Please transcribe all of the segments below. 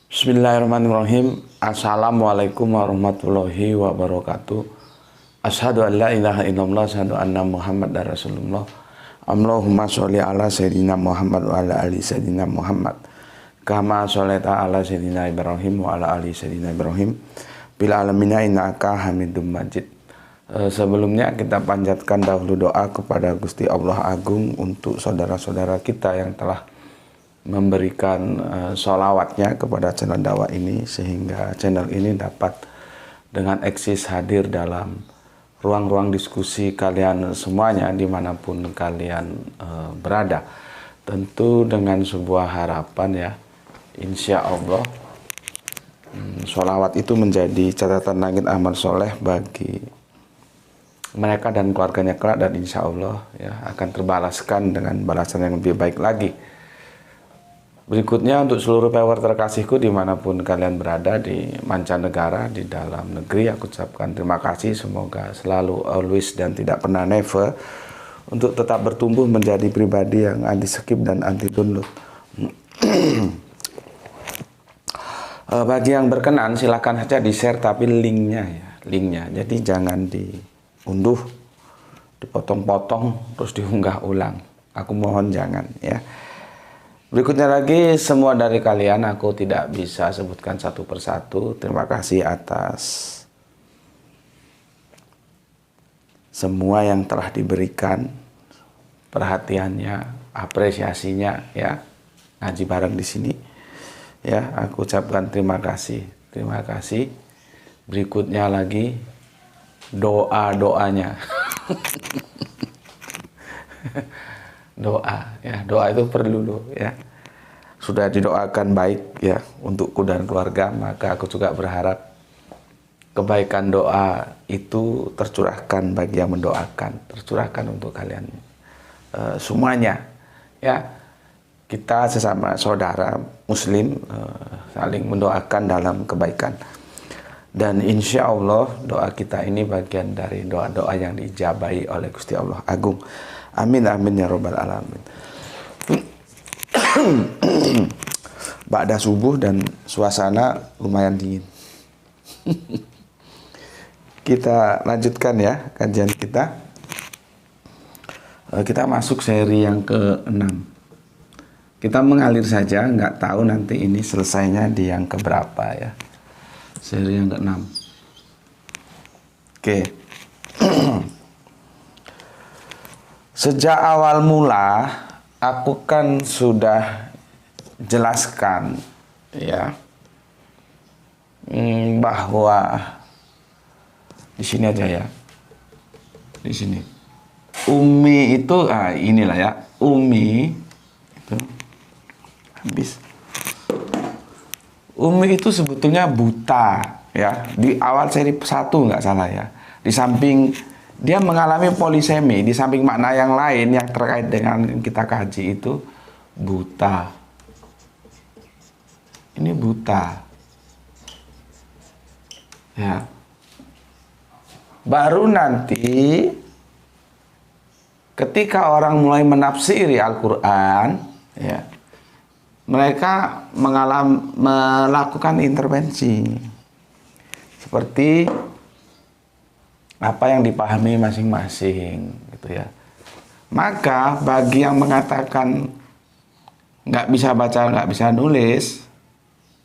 Bismillahirrahmanirrahim. Assalamualaikum warahmatullahi wabarakatuh. Asyhadu an la ilaha illallah, asyhadu anna Muhammadar Rasulullah. Allahumma sholli ala sayyidina Muhammad wa ala ali sayyidina Muhammad. Kama sholaita ala sayyidina Ibrahim wa ala ali sayyidina Ibrahim. Bil alamina innaka Hamidum Majid. Sebelumnya kita panjatkan dahulu doa kepada Gusti Allah Agung untuk saudara-saudara kita yang telah memberikan sholawatnya kepada channel dakwah ini, sehingga channel ini dapat dengan eksis hadir dalam ruang-ruang diskusi kalian semuanya dimanapun kalian berada. Tentu dengan sebuah harapan ya, insya Allah sholawat itu menjadi catatan langit amal soleh bagi mereka dan keluarganya kelak, dan insya Allah ya akan terbalaskan dengan balasan yang lebih baik lagi. Berikutnya untuk seluruh viewer terkasihku dimanapun kalian berada, di mancanegara, di dalam negeri, aku ucapkan terima kasih. Semoga selalu always dan tidak pernah never untuk tetap bertumbuh menjadi pribadi yang anti skip dan anti download. Bagi yang berkenan silahkan saja di share, tapi linknya jadi jangan diunduh, dipotong-potong terus diunggah ulang. Aku mohon jangan ya. Berikutnya lagi, semua dari kalian aku tidak bisa sebutkan satu persatu. Terima kasih atas semua yang telah diberikan perhatiannya, apresiasinya ya, ngaji bareng di sini. Ya, aku ucapkan terima kasih. Terima kasih. Berikutnya lagi doa-doanya. Doa ya, doa itu perlu loh ya. Sudah didoakan baik ya untukku dan keluarga, maka aku juga berharap kebaikan doa itu tercurahkan bagi yang mendoakan, tercurahkan untuk kalian semuanya ya. Kita sesama saudara muslim saling mendoakan dalam kebaikan, dan insya Allah doa kita ini bagian dari doa-doa yang diijabahi oleh Gusti Allah Agung. Amin amin ya robbal alamin. Ba'da subuh dan suasana lumayan dingin. Kita lanjutkan ya kajian kita. Kita masuk seri yang ke-6. Kita mengalir saja, nggak tahu nanti ini selesainya di yang keberapa ya. Seri yang ke-6. Oke. Sejak awal mula aku kan sudah jelaskan ya bahwa di sini aja ya, di sini Umi itu inilah ya, Umi itu habis. Umi itu sebetulnya buta ya, di awal seri 1 nggak salah ya. Di samping dia mengalami polisemi, di samping makna yang lain yang terkait dengan kita kaji itu buta. Ini buta. Ya. Baru nanti ketika orang mulai menafsiri Al-Qur'an, ya, mereka melakukan intervensi. Seperti apa yang dipahami masing-masing gitu ya. Maka bagi yang mengatakan nggak bisa baca, nggak bisa nulis,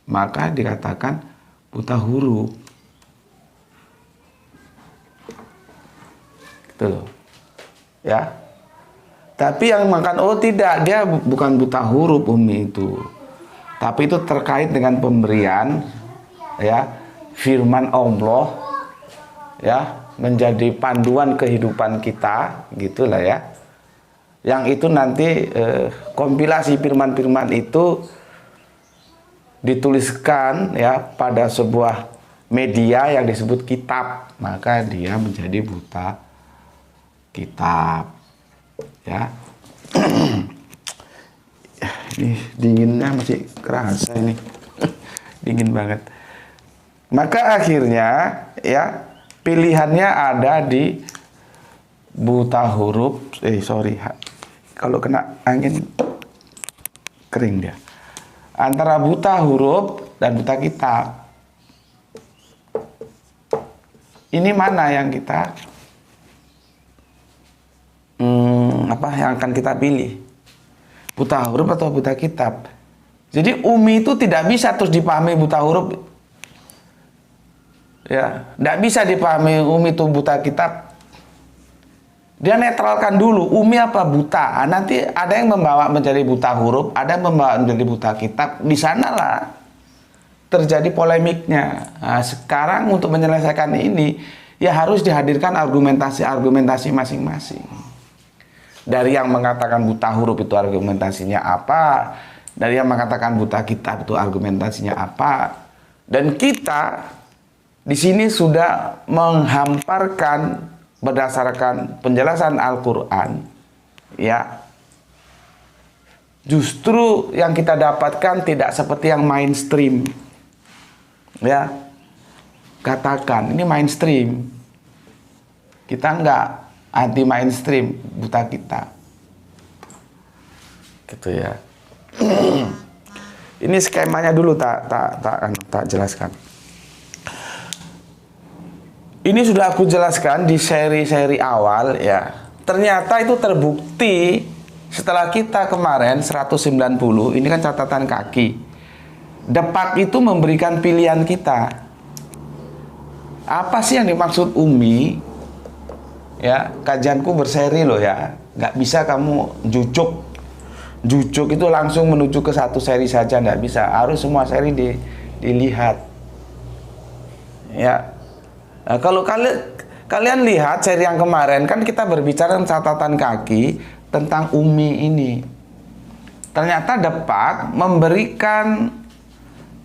maka dikatakan buta huruf gitu loh ya. Tapi yang makan, oh tidak, dia bukan buta huruf Umi itu, tapi itu terkait dengan pemberian ya firman Allah ya, menjadi panduan kehidupan kita gitulah ya. Yang itu nanti kompilasi firman-firman itu dituliskan ya pada sebuah media yang disebut kitab, maka dia menjadi buta kitab ya. Ini dinginnya masih kerasa ini. Dingin banget. Maka akhirnya ya pilihannya ada di buta huruf, kalau kena angin kering dia. Antara buta huruf dan buta kitab. Ini mana yang kita yang akan kita pilih? Buta huruf atau buta kitab? Jadi umi itu tidak bisa terus dipahami buta huruf. Ya, tidak bisa dipahami umi itu buta kitab. Dia netralkan dulu umi apa buta. Nanti ada yang membawa menjadi buta huruf, ada yang membawa menjadi buta kitab. Di sanalah terjadi polemiknya. Nah, sekarang untuk menyelesaikan ini ya harus dihadirkan argumentasi masing-masing. Dari yang mengatakan buta huruf itu argumentasinya apa, dari yang mengatakan buta kitab itu argumentasinya apa. Dan kita di sini sudah menghamparkan berdasarkan penjelasan Al-Quran, ya. Justru yang kita dapatkan tidak seperti yang mainstream, ya. Katakan ini mainstream, kita enggak anti mainstream, buta kita, gitu ya. Ini skemanya dulu tak jelaskan. Ini sudah aku jelaskan di seri-seri awal, ya. Ternyata itu terbukti setelah kita kemarin 190, ini kan catatan kaki. Depak itu memberikan pilihan kita. Apa sih yang dimaksud umi? Ya, kajianku berseri loh ya. Nggak bisa kamu jujuk itu langsung menuju ke satu seri saja, nggak bisa. Harus semua seri dilihat. Ya. Nah, kalau kalian lihat seri yang kemarin kan kita berbicara catatan kaki tentang umi ini. Ternyata Depak memberikan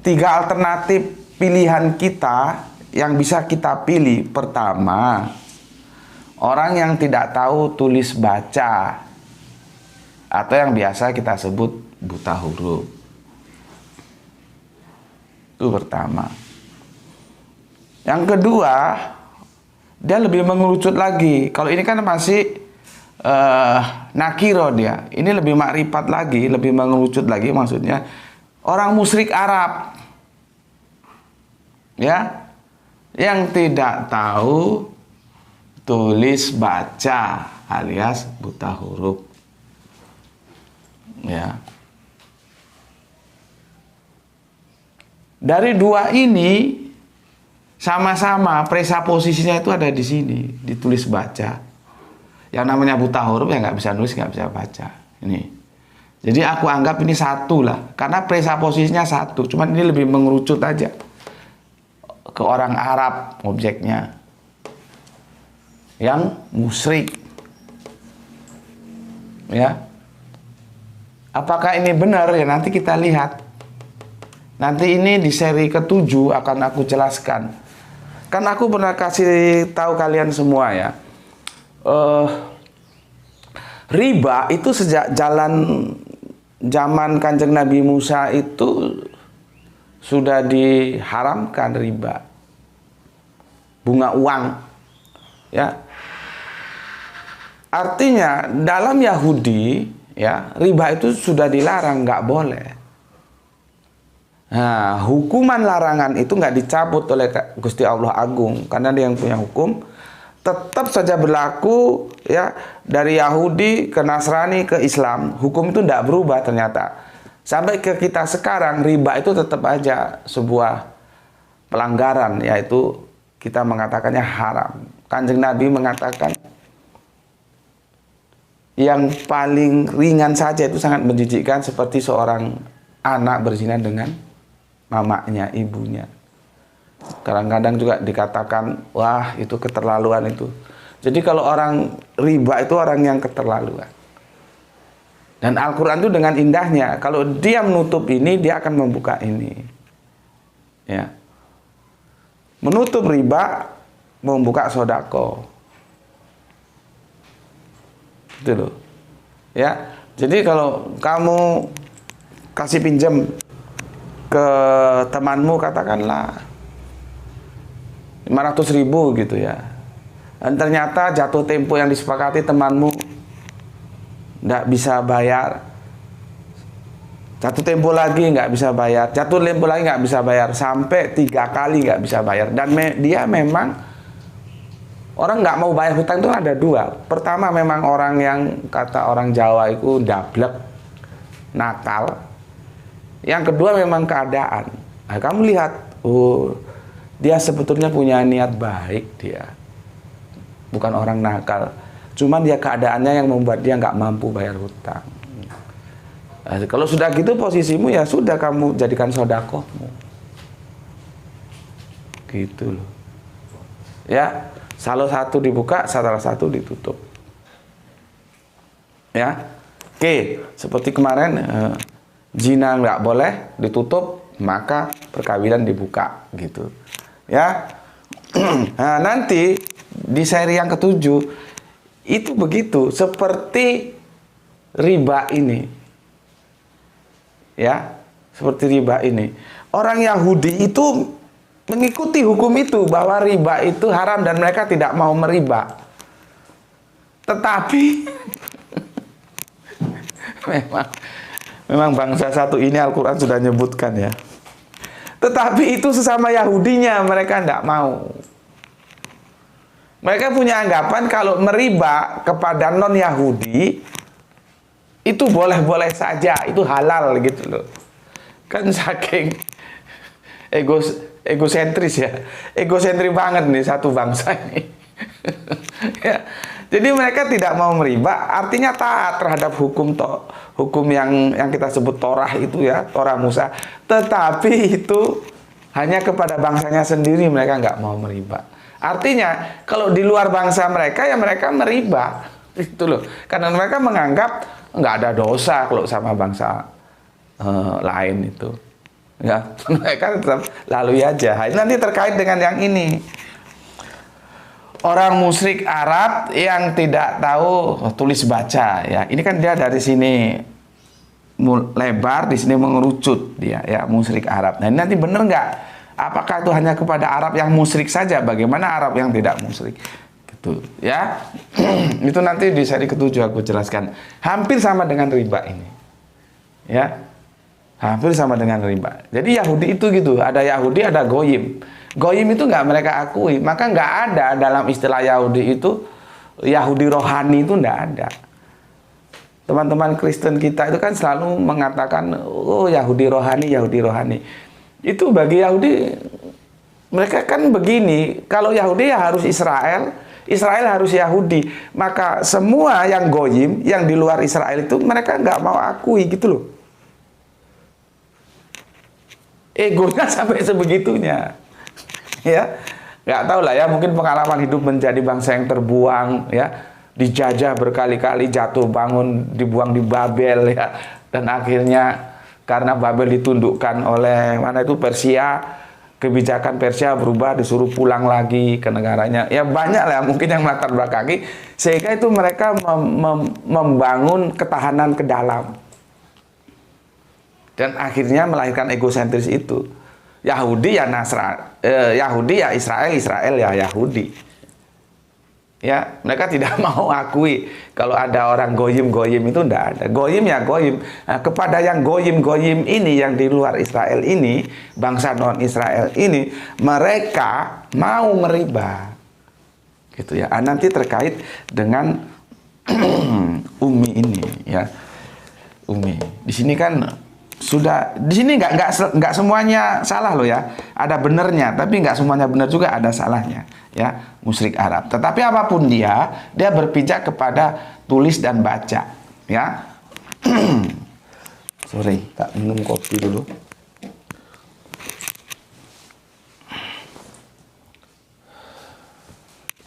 3 alternatif pilihan kita yang bisa kita pilih. Pertama, orang yang tidak tahu tulis baca atau yang biasa kita sebut buta huruf. Itu pertama. Yang kedua, dia lebih mengerucut lagi. Kalau ini kan masih nakiro dia. Ini lebih makrifat lagi, lebih mengerucut lagi, maksudnya orang musyrik Arab. Ya. Yang tidak tahu tulis baca alias buta huruf. Ya. Dari dua ini sama-sama presaposisinya itu ada di sini, ditulis baca. Yang namanya buta huruf ya nggak bisa nulis, nggak bisa baca. Ini. Jadi aku anggap ini satu lah, karena presaposisinya satu, cuman ini lebih mengerucut aja ke orang Arab objeknya, yang musyrik. Ya. Apakah ini benar ya nanti kita lihat. Nanti ini di seri ke-7 akan aku jelaskan. Kan aku pernah kasih tahu kalian semua ya, riba itu sejak zaman Kanjeng Nabi Musa itu sudah diharamkan riba, bunga uang, ya. Artinya dalam Yahudi ya riba itu sudah dilarang, nggak boleh. Nah, hukuman larangan itu nggak dicabut oleh Gusti Allah Agung, karena dia yang punya hukum, tetap saja berlaku ya, dari Yahudi ke Nasrani ke Islam, hukum itu tidak berubah ternyata. Sampai ke kita sekarang riba itu tetap aja sebuah pelanggaran, yaitu kita mengatakannya haram. Kanjeng Nabi mengatakan yang paling ringan saja itu sangat menjijikkan, seperti seorang anak berzina dengan mamanya, ibunya. Kadang-kadang juga dikatakan, wah itu keterlaluan itu. Jadi kalau orang riba itu orang yang keterlaluan. Dan Al-Quran itu dengan indahnya, kalau dia menutup ini, dia akan membuka ini. Ya. Menutup riba, membuka sodako. Itu loh. Ya. Jadi kalau kamu kasih pinjam ke temanmu, katakanlah 500.000 gitu ya, dan ternyata jatuh tempo yang disepakati temanmu tidak bisa bayar, Jatuh tempo lagi nggak bisa bayar, jatuh tempo lagi nggak bisa bayar, sampai 3 kali nggak bisa bayar. Dan dia memang orang nggak mau bayar hutang itu ada dua. Pertama memang orang yang kata orang Jawa itu dablek, nakal. Yang kedua memang keadaan. Nah, kamu lihat, oh dia sebetulnya punya niat baik dia, bukan orang nakal. Cuman dia keadaannya yang membuat dia nggak mampu bayar hutang. Nah, kalau sudah gitu posisimu ya sudah kamu jadikan sodakohmu. Gitu loh. Ya, salah satu dibuka, salah satu ditutup. Ya, oke. Seperti kemarin, zina nggak boleh, ditutup, maka perkawinan dibuka, gitu. Ya, nah nanti di seri yang ketujuh itu begitu, seperti riba ini. Ya, seperti riba ini. Orang Yahudi itu mengikuti hukum itu, bahwa riba itu haram dan mereka tidak mau meriba. Tetapi memang bangsa satu ini Al-Quran sudah nyebutkan ya. Tetapi itu sesama Yahudinya mereka tidak mau. Mereka punya anggapan kalau meriba kepada non-Yahudi itu boleh-boleh saja, itu halal gitu loh. Kan saking egosentris ya, egosentris banget nih satu bangsa ini. Ya. Jadi mereka tidak mau meriba, artinya taat terhadap hukum yang kita sebut Torah itu ya, Torah Musa. Tetapi itu hanya kepada bangsanya sendiri mereka nggak mau meriba. Artinya kalau di luar bangsa mereka ya mereka meriba, itu loh. Karena mereka menganggap nggak ada dosa kalau sama bangsa lain itu. Ya, mereka tetap lalui aja. Nanti terkait dengan yang ini. Orang musyrik Arab yang tidak tahu tulis baca ya. Ini kan dia dari sini lebar, di sini mengerucut dia ya, musyrik Arab. Nah, ini nanti benar nggak? Apakah itu hanya kepada Arab yang musyrik saja? Bagaimana Arab yang tidak musyrik? Gitu ya. Itu nanti di seri ketujuh aku jelaskan. Hampir sama dengan riba ini. Ya. Hampir sama dengan riba. Jadi Yahudi itu gitu, ada Yahudi, ada Goyim. Goyim itu nggak mereka akui, maka nggak ada dalam istilah Yahudi itu, Yahudi rohani itu nggak ada. Teman-teman Kristen kita itu kan selalu mengatakan, oh Yahudi rohani, Yahudi rohani. Itu bagi Yahudi, mereka kan begini, kalau Yahudi ya harus Israel, Israel harus Yahudi. Maka semua yang Goyim, yang di luar Israel itu mereka nggak mau akui gitu loh. Egonya sampai sebegitunya. Ya, nggak tahu lah ya, mungkin pengalaman hidup menjadi bangsa yang terbuang ya, dijajah berkali-kali, jatuh bangun, dibuang di Babel ya, dan akhirnya karena Babel ditundukkan oleh mana itu Persia, kebijakan Persia berubah, disuruh pulang lagi ke negaranya. Ya banyak lah mungkin yang melatar belakangi, sehingga itu mereka membangun ketahanan ke dalam dan akhirnya melahirkan egosentris itu. Yahudi ya Yahudi ya Israel, Israel ya Yahudi. Ya, mereka tidak mau akui kalau ada orang Goyim itu ndak ada. Goyim ya Goyim. Nah, kepada yang Goyim ini, yang di luar Israel ini, bangsa non Israel ini, mereka mau meriba. Gitu ya. Nanti terkait dengan Umi ini ya. Umi. Di sini kan sudah, di sini nggak semuanya salah loh ya, ada benernya, tapi nggak semuanya benar juga, ada salahnya ya, musyrik Arab. Tetapi apapun dia berpijak kepada tulis dan baca ya. Sorry, tak minum kopi dulu.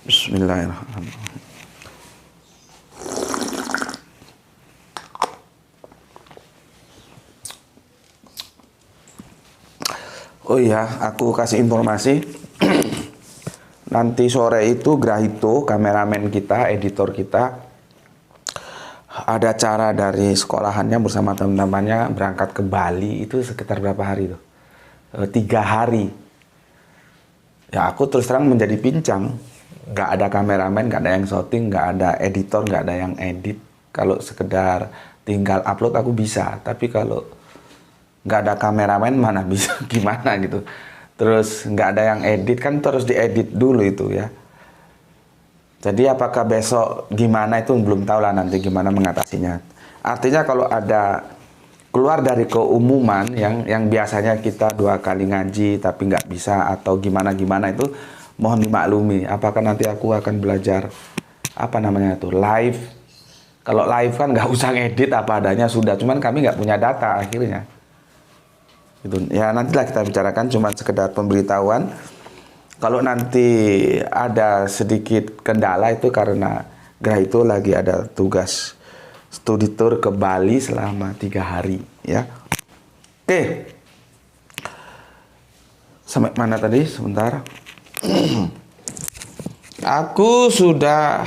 Bismillahirrahmanirrahim. Oh iya, aku kasih informasi. Nanti sore itu Grahito, kameramen kita, editor kita, ada acara dari sekolahannya bersama teman-temannya berangkat ke Bali. Itu sekitar berapa hari tuh? 3 hari. Ya aku terus terang menjadi pincang. Nggak ada kameramen, nggak ada yang syuting, nggak ada editor, nggak ada yang edit. Kalau sekedar tinggal upload aku bisa, tapi kalau nggak ada kameramen mana bisa gimana gitu. Terus nggak ada yang edit, kan terus diedit dulu itu ya. Jadi apakah besok gimana itu belum tahu lah, nanti gimana mengatasinya. Artinya kalau ada keluar dari keumuman yang biasanya kita 2 kali ngaji tapi nggak bisa atau gimana itu mohon dimaklumi. Apakah nanti aku akan belajar apa namanya itu live. Kalau live kan nggak usah ngedit, apa adanya sudah. Cuman kami nggak punya data akhirnya. Gitu. Ya nantilah kita bicarakan, cuma sekedar pemberitahuan. Kalau nanti ada sedikit kendala itu karena Gerah itu lagi ada tugas studi tour ke Bali selama 3 hari ya. Oke. Sampai mana tadi? Sebentar. Aku sudah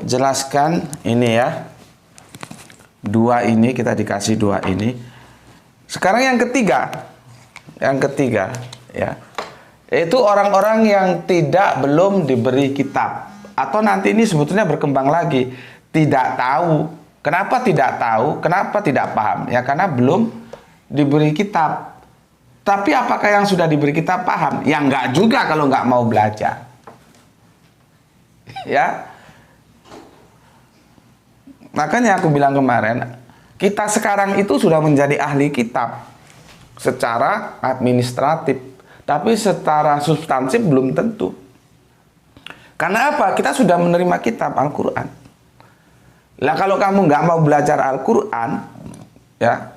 jelaskan ini ya. 2 ini kita dikasih 2 ini. Sekarang yang ketiga ya, itu orang-orang yang belum diberi kitab, atau nanti ini sebetulnya berkembang lagi, tidak tahu. Kenapa tidak tahu? Kenapa tidak paham? Ya karena belum diberi kitab. Tapi apakah yang sudah diberi kitab paham? Ya enggak juga kalau enggak mau belajar. Ya. Makanya aku bilang kemarin, kita sekarang itu sudah menjadi ahli kitab secara administratif, tapi secara substansif belum tentu. Karena apa? Kita sudah menerima kitab Al-Quran. Lah kalau kamu nggak mau belajar Al-Quran, ya,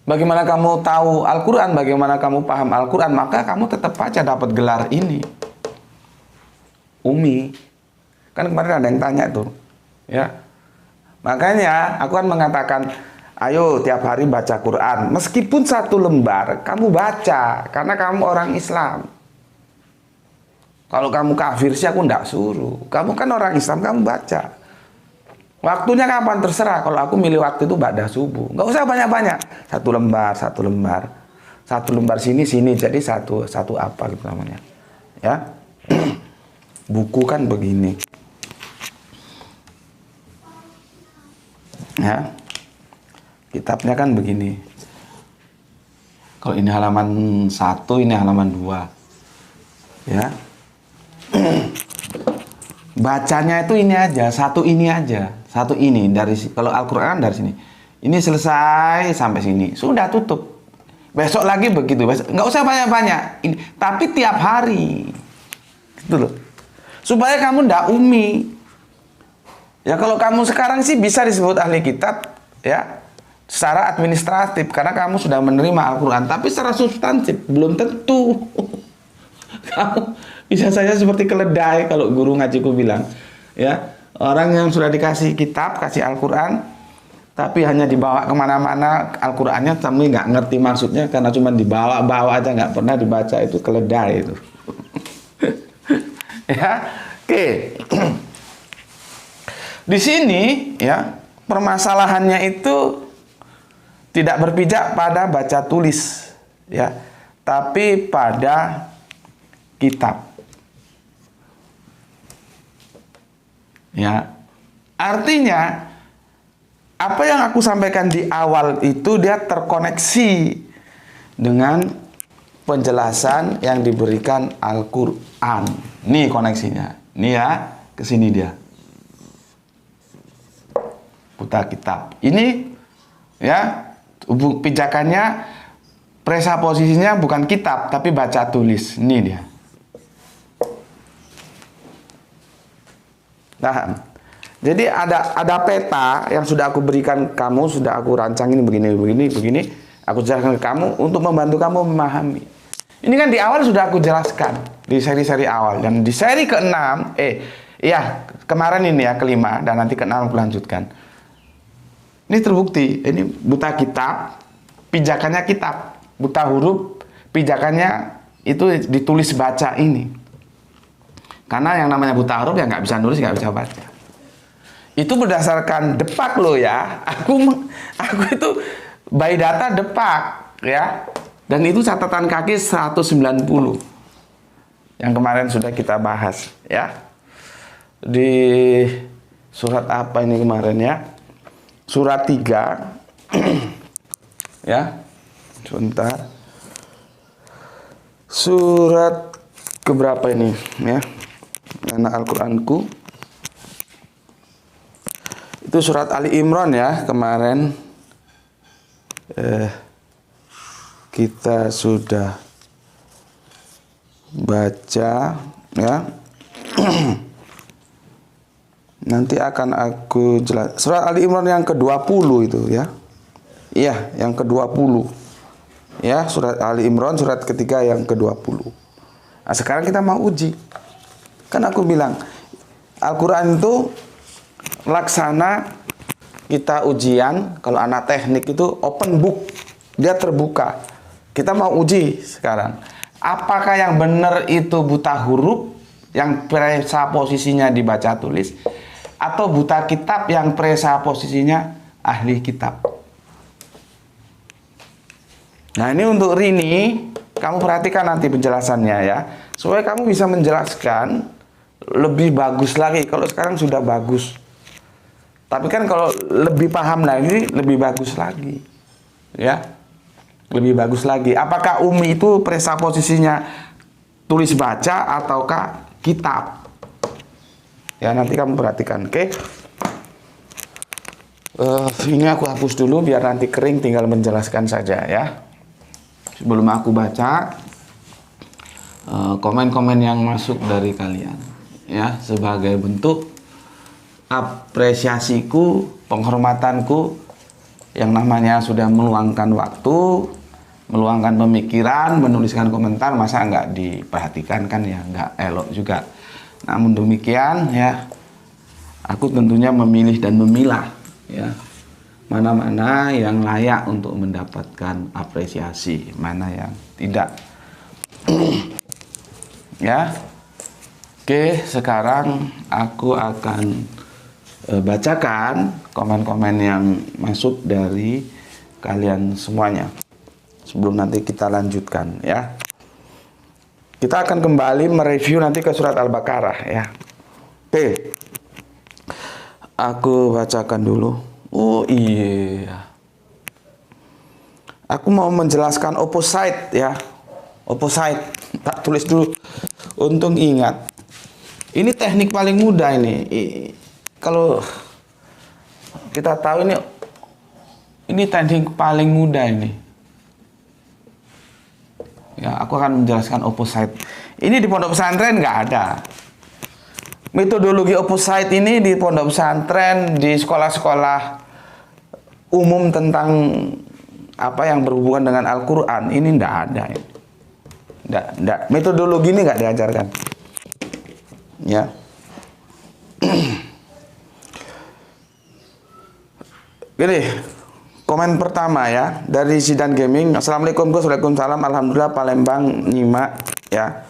bagaimana kamu tahu Al-Quran? Bagaimana kamu paham Al-Quran? Maka kamu tetap aja dapat gelar ini, Umi. Kan kemarin ada yang tanya tuh, ya. Makanya aku kan mengatakan, ayo tiap hari baca Quran. Meskipun 1 lembar, kamu baca. Karena kamu orang Islam. Kalau kamu kafir sih aku enggak suruh. Kamu kan orang Islam, kamu baca. Waktunya kapan? Terserah. Kalau aku milih waktu itu ba'da subuh. Enggak usah banyak-banyak. 1 lembar, 1 lembar. 1 lembar sini. Jadi satu apa gitu namanya. Ya. Buku kan begini. Ya, kitabnya kan begini. Kalau ini halaman 1, ini halaman 2. Ya. Bacanya itu ini aja, satu ini dari, kalau Al-Quran dari sini. Ini selesai sampai sini, sudah tutup. Besok lagi begitu, nggak usah banyak-banyak. Tapi tiap hari, gitu loh. Supaya kamu ndak umi. Ya kalau kamu sekarang sih bisa disebut ahli kitab ya secara administratif karena kamu sudah menerima Al-Quran, tapi secara substansif belum tentu. Kamu bisa saja seperti keledai kalau guru ngajiku bilang, ya, orang yang sudah dikasih kitab, kasih Al-Quran, tapi hanya dibawa kemana-mana Al-Qurannya tapi nggak ngerti maksudnya karena cuma dibawa-bawa aja, nggak pernah dibaca, itu keledai itu. Ya, oke. Di sini ya permasalahannya itu tidak berpijak pada baca tulis ya, tapi pada kitab. Ya. Artinya apa yang aku sampaikan di awal itu dia terkoneksi dengan penjelasan yang diberikan Al-Qur'an. Nih koneksinya. Nih ya, ke sini dia. Buta kitab. Ini ya pijakannya, presaposisinya bukan kitab tapi baca tulis. Ini dia. Nah, jadi ada peta yang sudah aku berikan kamu, sudah aku rancang ini begini. Aku jelaskan ke kamu untuk membantu kamu memahami. Ini kan di awal sudah aku jelaskan di seri-seri awal, dan di seri ke-6 kemarin ini ya ke-5 dan nanti ke-6 aku lanjutkan. Ini terbukti, ini buta kitab, pijakannya kitab, buta huruf, pijakannya itu ditulis baca ini. Karena yang namanya buta huruf ya nggak bisa nulis, nggak bisa baca. Itu berdasarkan depak loh ya. Aku itu by data depak ya. Dan itu catatan kaki 190. Yang kemarin sudah kita bahas ya. Di surat apa ini kemarin ya? Surat 3 Ya, sebentar. Surat keberapa ini? Ya, mana Al-Quranku? Itu surat Ali Imran ya, kemarin kita sudah baca ya. Nanti akan aku jelas. Surat Ali Imran yang ke-20 itu ya. Iya, yang ke-20. Ya, surat Ali Imran surat ketiga yang ke-20. Nah, sekarang kita mau uji. Kan aku bilang Al-Qur'an itu laksana kita ujian, kalau anak teknik itu open book. Dia terbuka. Kita mau uji sekarang. Apakah yang benar itu buta huruf yang presa posisinya dibaca tulis, atau buta kitab yang presa posisinya ahli kitab? Nah, ini untuk Rini, kamu perhatikan nanti penjelasannya ya, supaya kamu bisa menjelaskan lebih bagus lagi. Kalau sekarang sudah bagus, tapi kan kalau lebih paham lagi, lebih bagus lagi ya, lebih bagus lagi. Apakah umi itu presa posisinya tulis baca ataukah kitab? Ya, nanti kamu perhatikan, oke? Ini aku hapus dulu biar nanti kering, tinggal menjelaskan saja ya. Sebelum aku baca komen-komen yang masuk dari kalian ya, sebagai bentuk apresiasiku, penghormatanku, yang namanya sudah meluangkan waktu, meluangkan pemikiran, menuliskan komentar, masa nggak diperhatikan kan ya, nggak elok juga. Namun demikian ya, aku tentunya memilih dan memilah ya, mana-mana yang layak untuk mendapatkan apresiasi, mana yang tidak. Ya, oke, sekarang aku akan bacakan komen-komen yang masuk dari kalian semuanya sebelum nanti kita lanjutkan ya. Kita akan kembali mereview nanti ke surat Al-Baqarah ya. Oke, aku bacakan dulu. Oh iya, aku mau menjelaskan opposite ya. Opposite, tak tulis dulu. Untung ingat. Ini teknik paling mudah ini. Kalau kita tahu ini teknik paling mudah ini. Ya, aku akan menjelaskan opposite. Ini di pondok pesantren nggak ada. Metodologi opposite ini di pondok pesantren, di sekolah-sekolah umum tentang apa yang berhubungan dengan Al-Quran ini nggak ada. Nggak. Metodologi ini nggak diajarkan. Ya. Gini, komen pertama ya dari Zidan Gaming. Assalamualaikum Gus, waalaikumsalam. Alhamdulillah Palembang nyimak ya.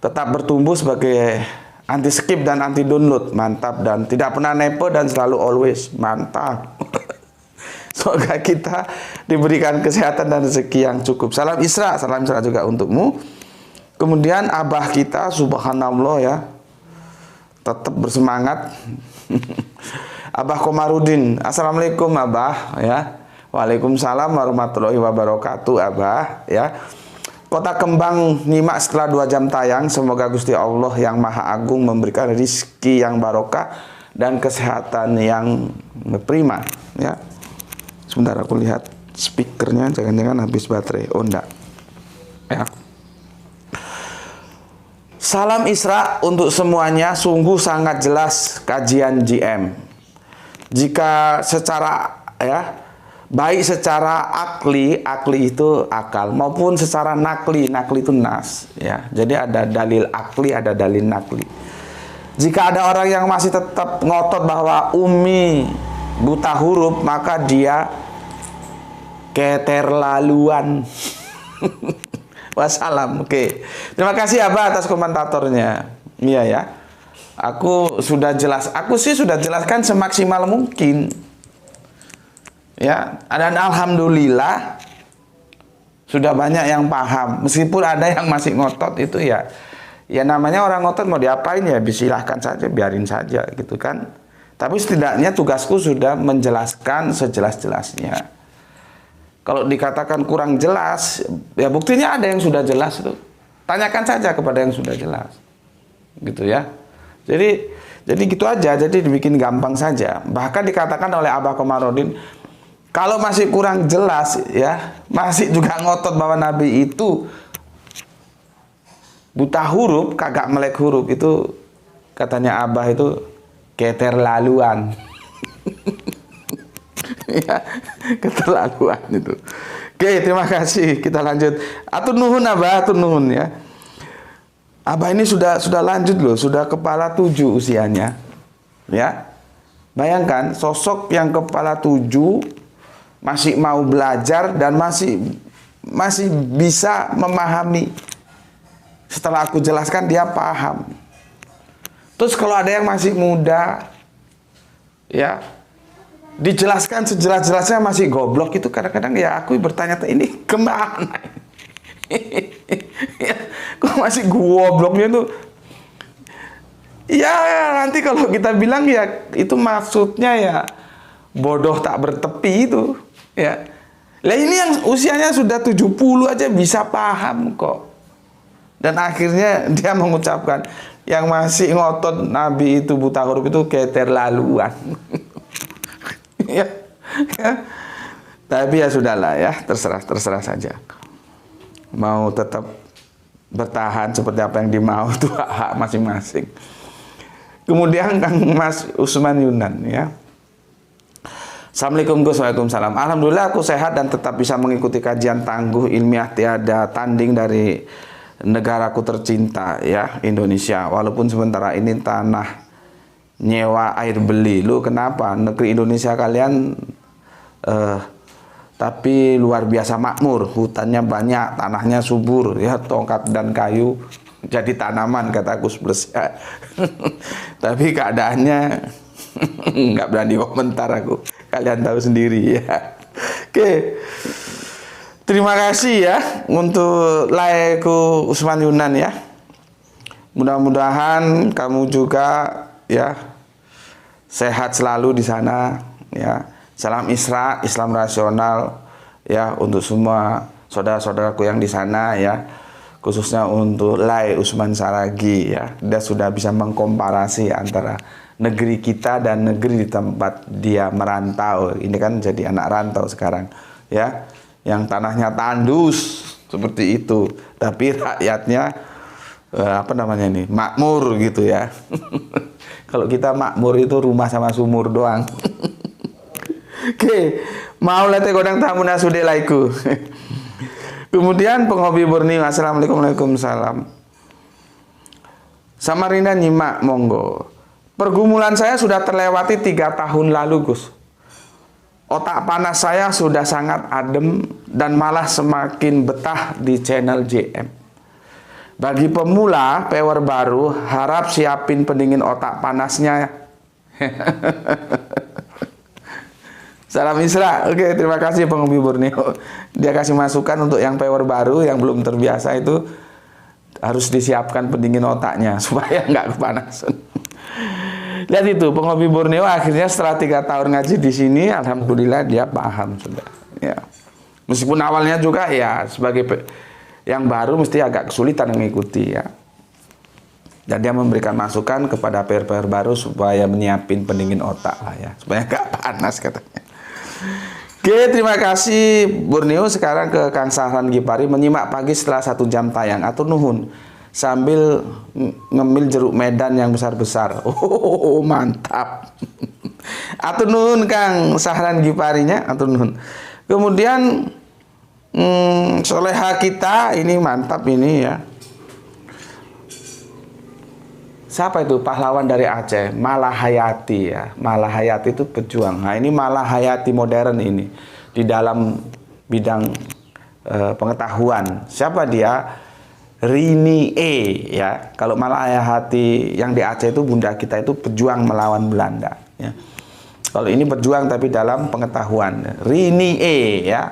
Tetap bertumbuh sebagai anti skip dan anti download, mantap, dan tidak pernah nepo dan selalu always, mantap. Semoga kita diberikan kesehatan dan rezeki yang cukup. Salam Isra juga untukmu. Kemudian abah kita, subhanallah ya, tetap bersemangat. Abah Komarudin, assalamualaikum abah ya. Waalaikumsalam warahmatullahi wabarakatuh abah ya. Kota Kembang nyimak setelah 2 jam tayang. Semoga Gusti Allah yang Maha Agung memberikan rizki yang barokah dan kesehatan yang prima ya. Sebentar aku lihat speakernya, jangan-jangan habis baterai. Oh enggak ya. Salam Isra untuk semuanya. Sungguh sangat jelas kajian GM. Jika secara ya, baik secara akli itu akal, maupun secara nakli itu nas ya. Jadi ada dalil akli, ada dalil nakli. Jika ada orang yang masih tetap ngotot bahwa umi buta huruf, maka dia keterlaluan. Wassalam. Oke. Terima kasih Abah atas komentatornya. Iya ya. Aku sudah jelas. Aku sih sudah jelaskan semaksimal mungkin. Ya, dan alhamdulillah sudah banyak yang paham. Meskipun ada yang masih ngotot itu ya. Ya namanya orang ngotot mau diapain ya, silahkan saja, biarin saja gitu kan. Tapi setidaknya tugasku sudah menjelaskan sejelas-jelasnya. Kalau dikatakan kurang jelas, ya buktinya ada yang sudah jelas itu. Tanyakan saja kepada yang sudah jelas. Gitu ya. Jadi gitu aja, jadi dibikin gampang saja. Bahkan dikatakan oleh Abah Komarudin, kalau masih kurang jelas ya, masih juga ngotot bahwa Nabi itu buta huruf, kagak melek huruf, itu katanya Abah itu keterlaluan. Ya, keterlaluan itu. Oke, terima kasih. Kita lanjut. Atur nuhun Abah, atur nuhun ya. Abah ini sudah lanjut loh, sudah kepala 7 usianya. Ya. Bayangkan sosok yang kepala 7 masih mau belajar dan masih bisa memahami. Setelah aku jelaskan dia paham. Terus kalau ada yang masih muda, ya, dijelaskan sejelas-jelasnya masih goblok, itu kadang-kadang ya aku bertanya, ini kemana? Ya, kok masih gobloknya tuh? Ya nanti kalau kita bilang ya itu maksudnya ya bodoh tak bertepi itu. Ya, lah ini yang usianya sudah 70 aja bisa paham kok. Dan akhirnya dia mengucapkan, yang masih ngotot Nabi itu buta huruf itu keterlaluan. Ya, ya. Tapi ya sudahlah ya, terserah saja. Mau tetap bertahan seperti apa yang dimau itu hak masing-masing. Kemudian Kang Mas Usman Yunan ya. Assalamualaikum Gus, waalaikumsalam. Alhamdulillah aku sehat dan tetap bisa mengikuti kajian tangguh ilmiah tiada tanding dari negaraku tercinta ya, Indonesia. Walaupun sementara ini tanah nyewa air beli. Lu kenapa? Negeri Indonesia kalian tapi luar biasa makmur, hutannya banyak, tanahnya subur ya, tongkat dan kayu jadi tanaman kata Gus Plus ya. Tapi keadaannya nggak berani komentar aku, kalian tahu sendiri ya. Oke, terima kasih ya untuk like-ku Usman Yunan ya. Mudah-mudahan kamu juga ya sehat selalu di sana ya. Salam Isra, Islam rasional ya untuk semua saudara-saudaraku yang di sana ya. Khususnya untuk Lai Usman Saragi ya. Dia sudah bisa mengkomparasi antara negeri kita dan negeri di tempat dia merantau. Ini kan jadi anak rantau sekarang ya. Yang tanahnya tandus seperti itu, tapi rakyatnya makmur gitu ya. Kalau kita makmur itu rumah sama sumur doang. Oke, mau lete godang tamu nasude laiku. Kemudian penghobi Borneo, assalamualaikum, waalaikumsalam. Samarinda nyimak monggo. Pergumulan saya sudah terlewati 3 tahun lalu Gus. Otak panas saya sudah sangat adem dan malah semakin betah di channel JM. Bagi pemula, power baru, harap siapin pendingin otak panasnya. Salam Isra. Oke, terima kasih penghobi Borneo. Dia kasih masukan untuk yang power baru, yang belum terbiasa itu harus disiapkan pendingin otaknya supaya nggak kepanasan. Lihat itu, penghobi Borneo akhirnya setelah 3 tahun ngaji di sini, alhamdulillah dia paham sudah. Ya. Meskipun awalnya juga ya sebagai yang baru mesti agak kesulitan mengikuti ya. Dan dia memberikan masukan kepada PR-PR baru supaya menyiapin pendingin otak lah ya, supaya nggak panas katanya. Oke, terima kasih Borneo. Sekarang ke Kang Sahran Gipari, menyimak pagi setelah 1 jam tayang. Atur nuhun sambil ngemil jeruk Medan yang besar-besar. Oh, mantap. Atur nuhun Kang Sahran Giparinya, atur nuhun. Kemudian soleha kita ini mantap ini ya. Siapa itu pahlawan dari Aceh? Malahayati ya. Malahayati itu pejuang. Nah ini Malahayati modern ini di dalam bidang pengetahuan. Siapa dia? Rini E ya. Kalau Malahayati yang di Aceh itu bunda kita itu pejuang melawan Belanda. Ya. Kalau ini pejuang tapi dalam pengetahuan. Rini E ya.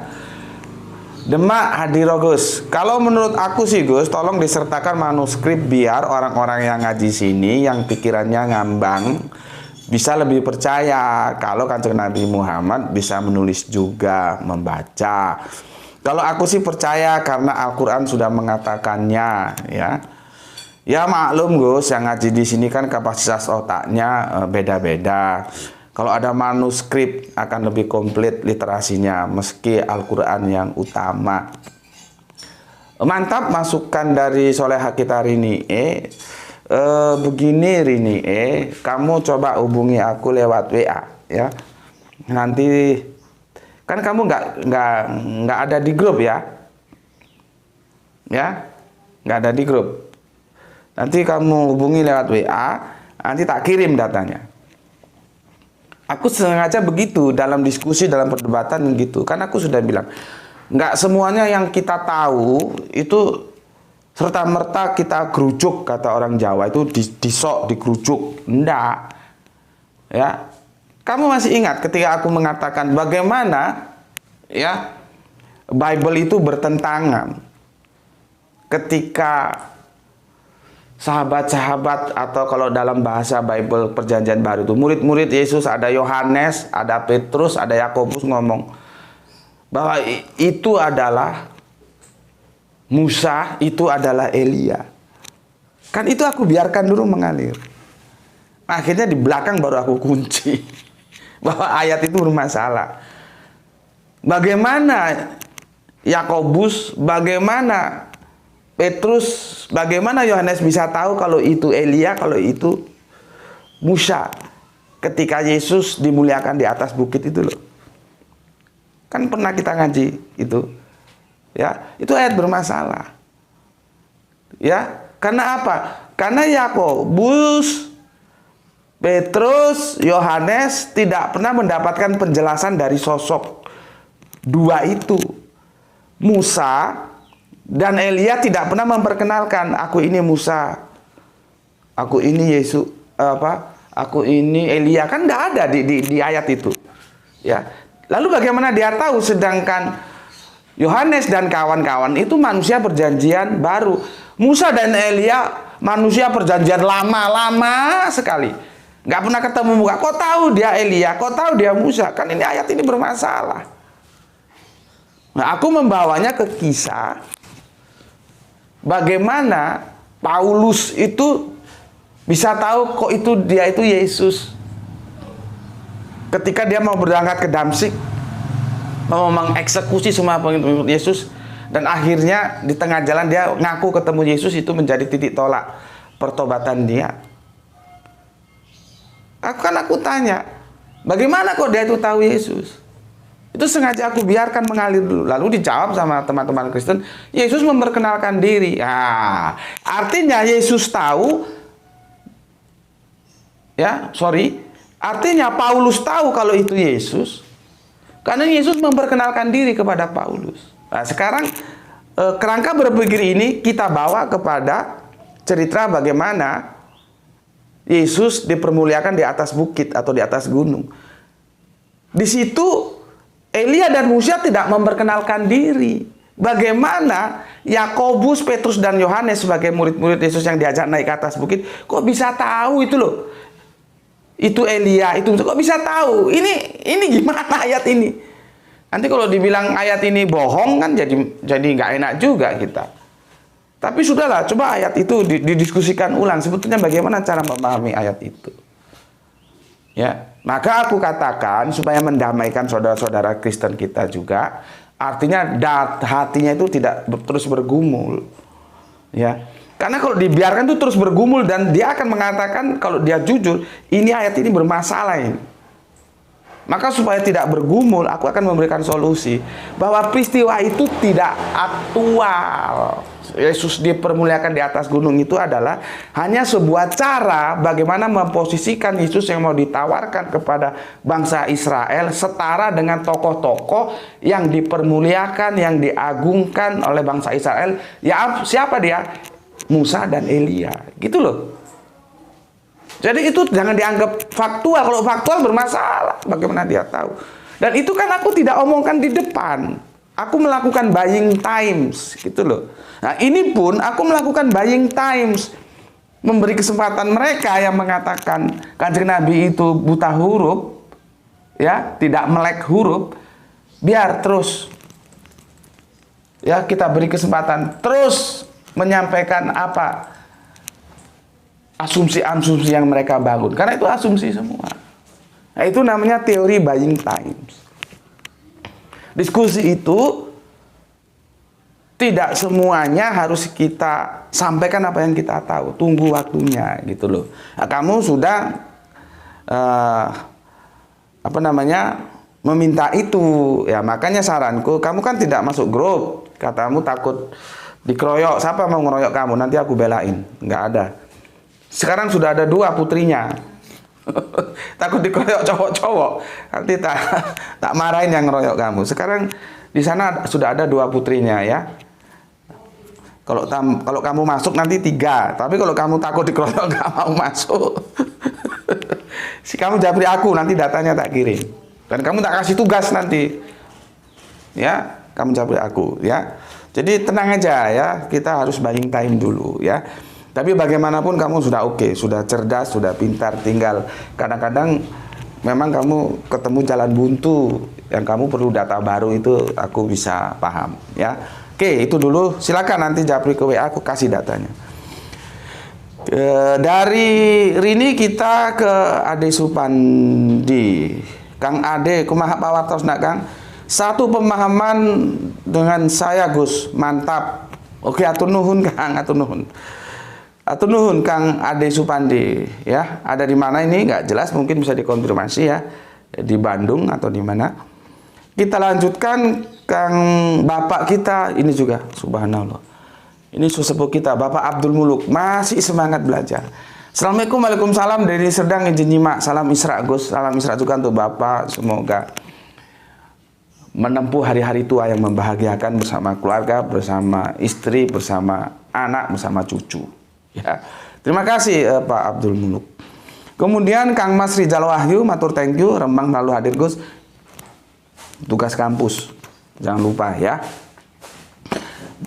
Demak Hadiro Gus. Kalau menurut aku sih Gus, tolong disertakan manuskrip biar orang-orang yang ngaji sini yang pikirannya ngambang bisa lebih percaya kalau Kanjeng Nabi Muhammad bisa menulis juga, membaca. Kalau aku sih percaya karena Al-Quran sudah mengatakannya, ya. Ya maklum Gus, yang ngaji di sini kan kapasitas otaknya beda-beda. Kalau ada manuskrip akan lebih komplit literasinya, meski Al-Quran yang utama. Mantap masukan dari Soleha kita Rini. Begini Rini, kamu coba hubungi aku lewat WA, ya. Nanti kan kamu nggak ada di grup, ya, nggak ada di grup. Nanti kamu hubungi lewat WA, nanti tak kirim datanya. Aku sengaja begitu dalam diskusi, dalam perdebatan gitu. Kan aku sudah bilang, nggak semuanya yang kita tahu itu serta-merta kita gerujuk, kata orang Jawa itu disok, dikerujuk. Enggak. Ya. Kamu masih ingat ketika aku mengatakan bagaimana ya Bible itu bertentangan ketika sahabat-sahabat, atau kalau dalam bahasa Bible Perjanjian Baru itu murid-murid Yesus, ada Yohanes, ada Petrus, ada Yakobus ngomong bahwa itu adalah Musa, itu adalah Elia. Kan itu aku biarkan dulu mengalir. Akhirnya di belakang baru aku kunci bahwa ayat itu bermasalah. Bagaimana Yakobus, bagaimana Petrus, bagaimana Yohanes bisa tahu kalau itu Elia, kalau itu Musa ketika Yesus dimuliakan di atas bukit itu loh. Kan pernah kita ngaji itu. Ya, itu ayat bermasalah. Ya, karena apa? Karena Yakobus, Petrus, Yohanes tidak pernah mendapatkan penjelasan dari sosok dua itu. Musa dan Elia tidak pernah memperkenalkan, aku ini Musa, aku ini Yesus, aku ini Elia. Kan tidak ada di ayat itu. Ya. Lalu bagaimana dia tahu, sedangkan Yohanes dan kawan-kawan itu manusia perjanjian baru. Musa dan Elia manusia perjanjian lama sekali. Nggak pernah ketemu muka. Kok tahu dia Elia? Kok tahu dia Musa? Kan ini ayat ini bermasalah. Nah, aku membawanya ke kisah bagaimana Paulus itu bisa tahu kok itu dia itu Yesus. Ketika dia mau berangkat ke Damsyik, mau mengeksekusi semua pengikut Yesus, dan akhirnya di tengah jalan dia ngaku ketemu Yesus, itu menjadi titik tolak pertobatan dia. Aku tanya, bagaimana kok dia itu tahu Yesus? Itu sengaja aku biarkan mengalir dulu. Lalu dijawab sama teman-teman Kristen, Yesus memperkenalkan diri. Nah, artinya Yesus tahu, artinya Paulus tahu kalau itu Yesus, karena Yesus memperkenalkan diri kepada Paulus. Nah, sekarang kerangka berpikir ini kita bawa kepada cerita bagaimana Yesus dipermuliakan di atas bukit atau di atas gunung. Di situ Elia dan Musa tidak memperkenalkan diri. Bagaimana Yakobus, Petrus, dan Yohanes sebagai murid-murid Yesus yang diajak naik ke atas bukit, kok bisa tahu itu loh? Itu Elia, itu kok bisa tahu? Ini gimana ayat ini? Nanti kalau dibilang ayat ini bohong kan jadi nggak enak juga kita. Tapi sudahlah, coba ayat itu didiskusikan ulang. Sebetulnya bagaimana cara memahami ayat itu? Ya, maka aku katakan supaya mendamaikan saudara-saudara Kristen kita juga, artinya hatinya itu tidak terus bergumul. Ya. Karena kalau dibiarkan itu terus bergumul, dan dia akan mengatakan kalau dia jujur, ini ayat ini bermasalah ini. Maka supaya tidak bergumul, aku akan memberikan solusi bahwa peristiwa itu tidak aktual. Yesus dipermuliakan di atas gunung itu adalah hanya sebuah cara bagaimana memposisikan Yesus yang mau ditawarkan kepada bangsa Israel setara dengan tokoh-tokoh yang dipermuliakan, yang diagungkan oleh bangsa Israel. Ya, siapa dia? Musa dan Elia, gitu loh. Jadi itu jangan dianggap faktual. Kalau faktual bermasalah, bagaimana dia tahu? Dan itu kan aku tidak omongkan di depan. Aku melakukan buying times, gitu loh. Nah, ini pun aku melakukan buying times. memberi kesempatan mereka yang mengatakan Kanjeng Nabi itu buta huruf, ya, tidak melek huruf, biar terus, ya, kita beri kesempatan terus menyampaikan apa asumsi-asumsi yang mereka bangun, karena itu asumsi semua. Nah, itu namanya teori buying times. Diskusi itu tidak semuanya harus kita sampaikan apa yang kita tahu. Tunggu waktunya gitu loh. Nah, kamu sudah meminta itu, ya makanya saranku, kamu kan tidak masuk grup. Katamu takut dikeroyok. Siapa mau ngeroyok kamu? Nanti aku belain. Nggak ada. Sekarang sudah ada 2 putrinya. Takut dikeroyok cowok-cowok. Nanti tak marahin yang ngeroyok kamu. Sekarang di sana sudah ada 2 putrinya, ya. Kalau kamu masuk nanti 3, tapi kalau kamu takut dikeroyok nggak mau masuk, si kamu japri aku, nanti datanya tak kirim, dan kamu tak kasih tugas nanti, ya, kamu japri aku, ya. Jadi tenang aja, ya, kita harus buying time dulu, ya. Tapi bagaimanapun kamu sudah oke, sudah cerdas, sudah pintar, tinggal kadang-kadang memang kamu ketemu jalan buntu, yang kamu perlu data baru itu aku bisa paham, ya. Oke, itu dulu. Silakan nanti japri ke WA, aku kasih datanya. Dari Rini kita ke Ade Supandi. Kang Ade, kumaha pawartos nak Kang? Satu pemahaman dengan saya Gus, mantap. Oke, atur nuhun Kang, atur nuhun. Atur nuhun Kang Ade Supandi, ya. Ada di mana ini? Nggak jelas, mungkin bisa dikonfirmasi, ya. Di Bandung atau di mana? Kita lanjutkan Kang Bapak kita ini juga, subhanallah. Ini sesepuh kita, Bapak Abdul Muluk, masih semangat belajar. Assalamualaikum, waalaikumsalam dari Serdang, izin nyimak. Salam Isra Gus, salam Isra juga untuk Bapak. Semoga menempuh hari-hari tua yang membahagiakan bersama keluarga, bersama istri, bersama anak, bersama cucu. Ya, terima kasih Pak Abdul Muluk. Kemudian Kang Mas Rizal Wahyu, matur thank you, Rembang lalu hadir Gus. Tugas kampus, jangan lupa, ya.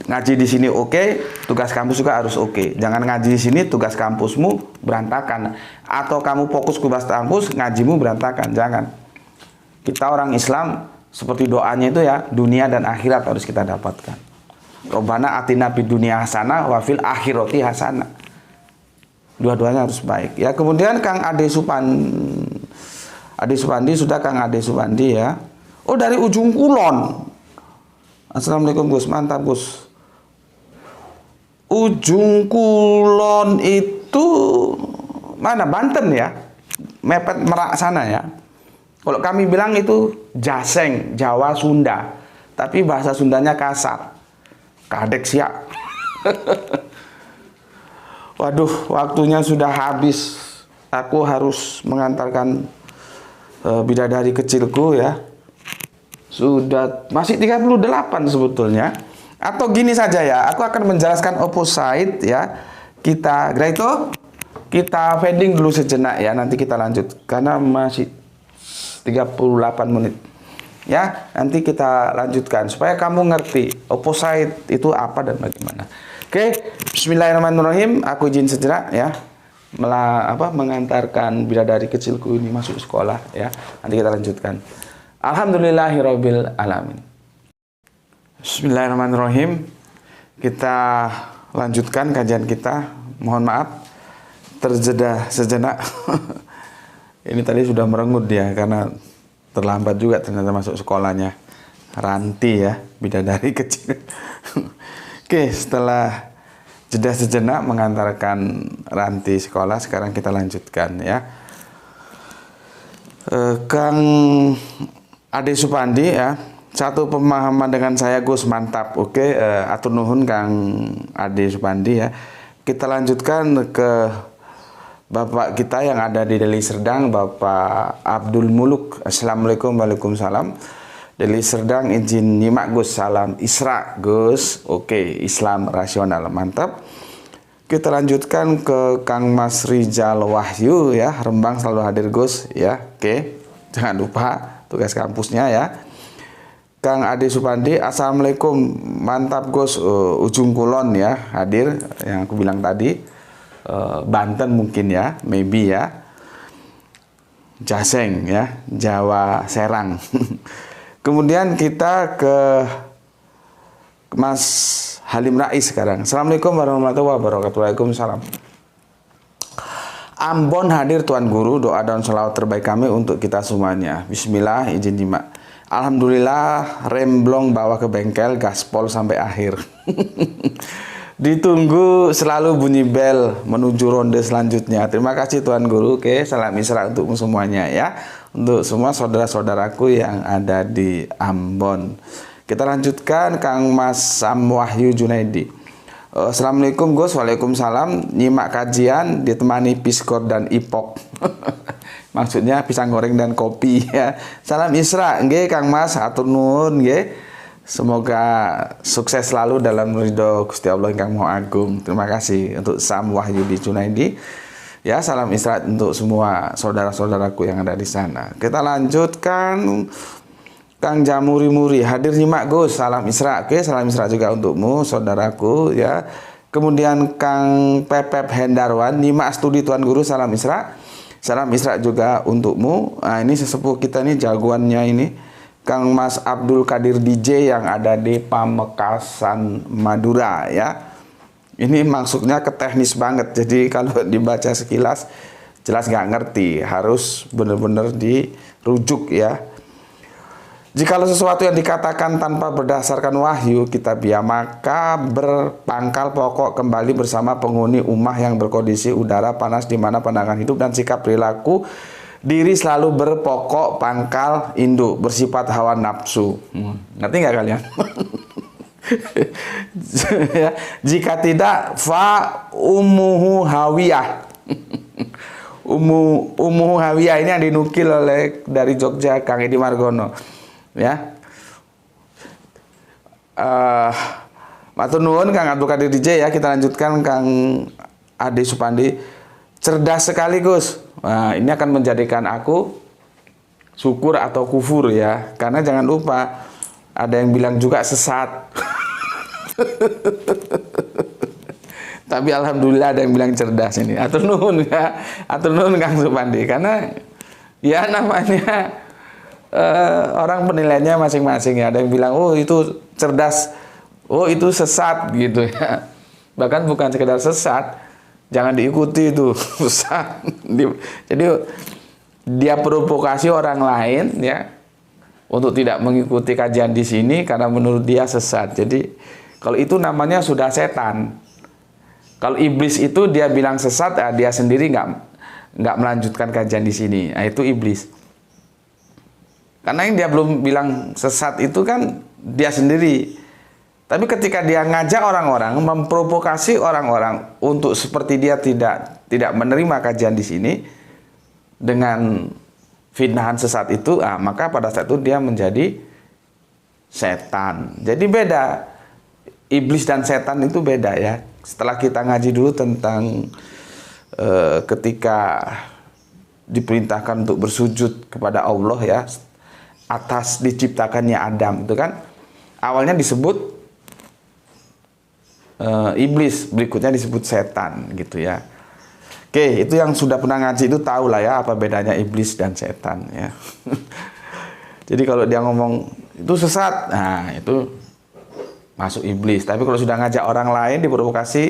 Ngaji di sini oke, tugas kampus juga harus oke. Jangan ngaji di sini, tugas kampusmu berantakan. Atau kamu fokus tugas kampus, ngajimu berantakan. Jangan. Kita orang Islam, seperti doanya itu, ya, dunia dan akhirat harus kita dapatkan. Robbana atina fid dunya hasanah wa fil akhirati hasanah. Dua-duanya harus baik, ya. Kemudian Kang Ade Supandi sudah Kang Ade Supandi, ya. Oh, dari ujung kulon. Assalamualaikum Gus, mantap Gus. Ujung kulon itu mana? Banten, ya. Mepet Merak sana, ya. Kalau kami bilang itu Jaseng, Jawa Sunda. Tapi bahasa Sundanya kasar. Kadek siap. Waduh, waktunya sudah habis. Aku harus mengantarkan bidadari kecilku, ya. Sudah masih 38 sebetulnya. Atau gini saja, ya, aku akan menjelaskan opposite, ya. Kita Greito, kita fading dulu sejenak, ya. Nanti kita lanjut karena masih 38 menit. Ya, nanti kita lanjutkan supaya kamu ngerti opposite itu apa dan bagaimana. Oke, bismillahirrahmanirrahim. Aku izin sejenak, ya. Mengantarkan bidadari kecilku ini masuk sekolah, ya. Nanti kita lanjutkan. Alhamdulillahirabbil alamin. Bismillahirrahmanirrahim. Kita lanjutkan kajian kita. Mohon maaf terjeda sejenak. Ini tadi sudah merengut dia karena terlambat juga ternyata masuk sekolahnya. Ranti, ya, bidadari kecil. Oke, setelah jeda sejenak mengantarkan Ranti sekolah, sekarang kita lanjutkan, ya. Kang Ade Supandi, ya, satu pemahaman dengan saya Gus, mantap. Oke, atur nuhun Kang Ade Supandi, ya. Kita lanjutkan ke Bapak kita yang ada di Deli Serdang, Bapak Abdul Muluk. Assalamualaikum, waalaikumsalam. Deli Serdang, izin nyimak Gus. Salam Isra Gus. Oke, Islam rasional, mantap. Kita lanjutkan ke Kang Mas Rizal Wahyu, ya, Rembang selalu hadir Gus, ya. Oke, jangan lupa tugas kampusnya, ya. Kang Ade Supandi, assalamualaikum, mantap Gus. Ujung Kulon, ya, hadir yang aku bilang tadi. Banten mungkin ya, maybe ya. Jaseng ya, Jawa Serang. Kemudian kita ke Mas Halim Rais sekarang. Assalamualaikum warahmatullahi wabarakatuh. Waalaikumsalam. Ambon hadir Tuan Guru, doa dan sholawat terbaik kami untuk kita semuanya. Bismillah, izin nyimak. Alhamdulillah, remblong bawa ke bengkel, gaspol sampai akhir. Ditunggu selalu bunyi bel menuju ronde selanjutnya. Terima kasih Tuan Guru. Oke, salam Isra untuk semuanya ya. Untuk semua saudara-saudaraku yang ada di Ambon. Kita lanjutkan Kang Mas Sam Wahyu Junaidi. Assalamualaikum Gus. Waalaikumsalam. Nyimak kajian ditemani piskor dan ipok. Maksudnya pisang goreng dan kopi ya. Salam Isra. Nggih Kang Mas, atur nuwun nggih. Semoga sukses selalu dalam ridho Gusti Allah yang Maha Agung. Terima kasih untuk Sam Wahyu di Junaidi. Ya, salam Isra untuk semua saudara-saudaraku yang ada di sana. Kita lanjutkan Kang Jamuri Muri hadir nyimak Gus. Salam Isra. Oke, salam Isra juga untukmu saudaraku ya. Kemudian Kang Pepep Hendarwan nyimak studi Tuan Guru. Salam Isra. Salam Isra juga untukmu. Nah, ini sesepuh kita nih jagoannya ini. Kang Mas Abdul Qadir DJ yang ada di Pamekasan Madura ya. Ini maksudnya ke teknis banget. Jadi kalau dibaca sekilas jelas nggak ngerti. Harus benar-benar dirujuk ya. Jikalau sesuatu yang dikatakan tanpa berdasarkan wahyu kitabiah, maka berpangkal pokok kembali bersama penghuni umah yang berkondisi udara panas di mana pandangan hidup dan sikap perilaku diri selalu berpokok pangkal induk, bersifat hawa nafsu. Ngerti nggak kalian? Ya, jika tidak, fa umuhu hawiyah. Umuhu hawiyah ini yang dinukil oleh dari Jogja Kang Edi Margono. Ya. Matur nuwun Kang Abdul Qadir DJ ya. Kita lanjutkan Kang Ade Supandi. Cerdas sekali Gus. Nah, ini akan menjadikan aku syukur atau kufur ya. Karena jangan lupa ada yang bilang juga sesat. Tapi alhamdulillah ada yang bilang cerdas ini. Atur nuhun ya. Atur nuhun Kang Supandi. Karena ya namanya orang penilaiannya masing-masing ya. Ada yang bilang oh itu cerdas, oh itu sesat gitu ya. Bahkan bukan sekedar sesat, jangan diikuti itu sesat. Jadi dia provokasi orang lain ya untuk tidak mengikuti kajian di sini karena menurut dia sesat. Jadi kalau itu namanya sudah setan. Kalau iblis itu dia bilang sesat, ya dia sendiri nggak melanjutkan kajian di sini. Nah, itu iblis. Karena yang dia belum bilang sesat itu kan dia sendiri. Tapi ketika dia ngajak orang-orang, memprovokasi orang-orang untuk seperti dia tidak menerima kajian di sini dengan fitnahan sesat itu, maka pada saat itu dia menjadi setan. Jadi beda. Iblis dan setan itu beda ya. Setelah kita ngaji dulu tentang ketika diperintahkan untuk bersujud kepada Allah ya, atas diciptakannya Adam itu kan awalnya disebut iblis, berikutnya disebut setan gitu ya. Oke, itu yang sudah pernah ngaji itu tahu lah ya apa bedanya iblis dan setan ya. Jadi kalau dia ngomong itu sesat, nah itu masuk iblis. Tapi kalau sudah ngajak orang lain diprovokasi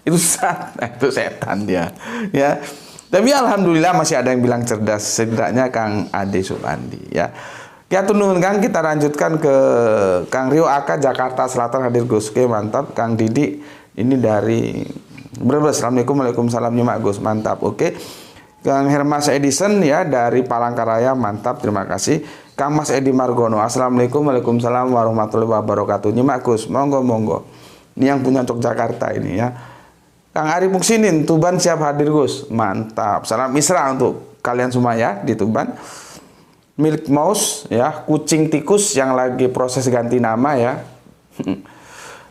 itu sesat, nah itu setan dia ya. Tapi alhamdulillah masih ada yang bilang cerdas, setidaknya Kang Ade Supandi ya. Ya tunun Kang, kita lanjutkan ke Kang Rio Aka Jakarta Selatan hadir Gus. Oke, mantap. Kang Didi ini dari Brebes. Assalamualaikum, waalaikumsalam nyimak Gus. Mantap. Oke. Kang Hermas Edison ya dari Palangkaraya, mantap. Terima kasih. Kang Mas Edi Margono. Assalamualaikum, waalaikumsalam warahmatullahi wabarakatuh. Nyimak Gus. Monggo monggo. Ini yang punya Yogyakarta ini ya. Kang Ari Muksinin, Tuban siap hadir Gus. Mantap. Salam Isra untuk kalian semua ya di Tuban. Milk Mouse ya, kucing tikus yang lagi proses ganti nama ya.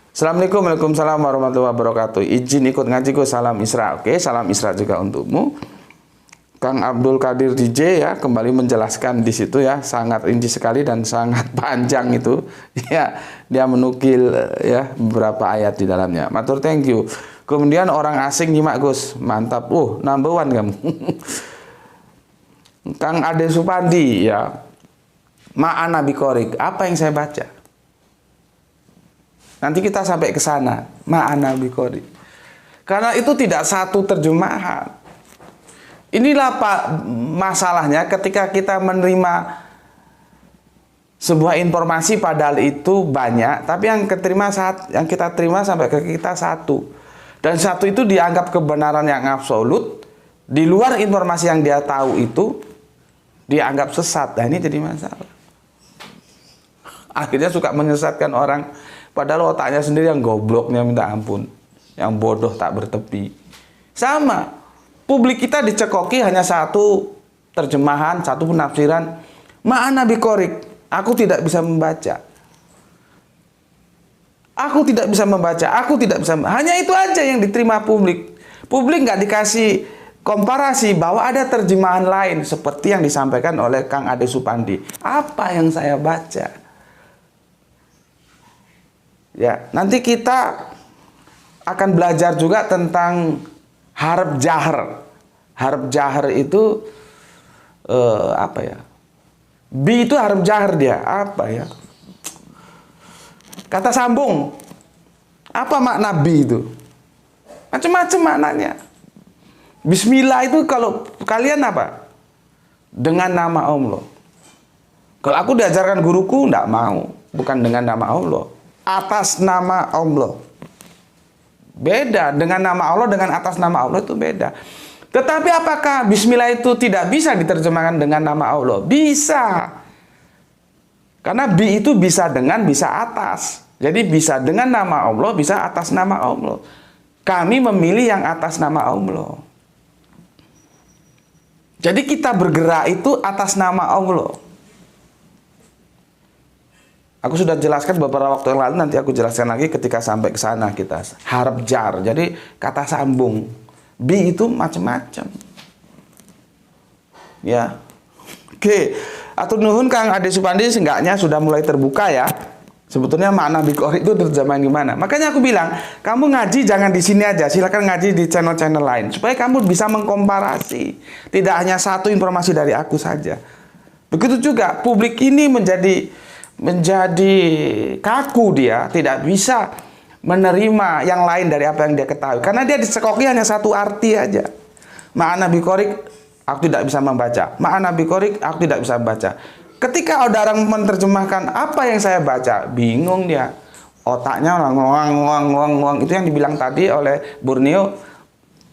Assalamualaikum, waalaikumsalam warahmatullahi wabarakatuh. Izin ikut ngaji Gus. Salam Isra. Oke, salam Isra juga untukmu. Kang Abdul Qadir DJ ya kembali menjelaskan di situ ya, sangat rinci sekali dan sangat panjang itu. Ya, dia menukil ya beberapa ayat di dalamnya. Matur thank you. Kemudian orang asing nyimak Gus, mantap, number one kamu. Kang Ade Supandi ya, Ma'ana Bikorik, apa yang saya baca? Nanti kita sampai ke sana, Ma'ana Bikorik. Karena itu tidak satu terjemahan. Inilah Pak masalahnya ketika kita menerima sebuah informasi padahal itu banyak, tapi yang kita terima sampai ke kita satu. Dan satu itu dianggap kebenaran yang absolut, di luar informasi yang dia tahu itu dianggap sesat. Nah, ini jadi masalah. Akhirnya suka menyesatkan orang, padahal otaknya sendiri yang gobloknya minta ampun, yang bodoh tak bertepi. Sama, publik kita dicekoki hanya satu terjemahan, satu penafsiran. Ma'ana bikorik, aku tidak bisa membaca. Aku tidak bisa membaca, aku tidak bisa. Hanya itu aja yang diterima publik. Publik nggak dikasih komparasi bahwa ada terjemahan lain seperti yang disampaikan oleh Kang Ade Supandi. Apa yang saya baca? Ya, nanti kita akan belajar juga tentang harf jahr. Harf jahr itu apa ya? Bi itu harf jahr dia. Apa ya? Kata sambung. Apa makna bi itu? Macam-macam maknanya. Bismillah itu kalau kalian apa? Dengan nama Allah. Kalau aku diajarkan guruku, enggak mau. Bukan dengan nama Allah. Atas nama Allah. Beda. Dengan nama Allah, dengan atas nama Allah itu beda. Tetapi apakah Bismillah itu tidak bisa diterjemahkan dengan nama Allah? Bisa. Karena bi itu bisa dengan, bisa atas. Jadi bisa dengan nama Allah, bisa atas nama Allah. Kami memilih yang atas nama Allah. Jadi kita bergerak itu atas nama Allah. Aku sudah jelaskan beberapa waktu yang lalu, nanti aku jelaskan lagi ketika sampai ke sana kita. Harf jar, jadi kata sambung. Bi itu macam-macam. Ya. Oke. Atur nuhun Kang Ade Supandi, seenggaknya sudah mulai terbuka ya. Sebetulnya makna bikorik itu terjemahan gimana. Makanya aku bilang, kamu ngaji jangan di sini aja. Silakan ngaji di channel-channel lain. Supaya kamu bisa mengkomparasi. Tidak hanya satu informasi dari aku saja. Begitu juga publik ini menjadi kaku dia. Tidak bisa menerima yang lain dari apa yang dia ketahui. Karena dia dicekoki hanya satu arti aja. Ma'ana bikorik, aku tidak bisa membaca. Ma'ana bikorik, aku tidak bisa membaca. Ketika ada orang menerjemahkan apa yang saya baca, bingung dia. Otaknya nguang. Itu yang dibilang tadi oleh Borneo,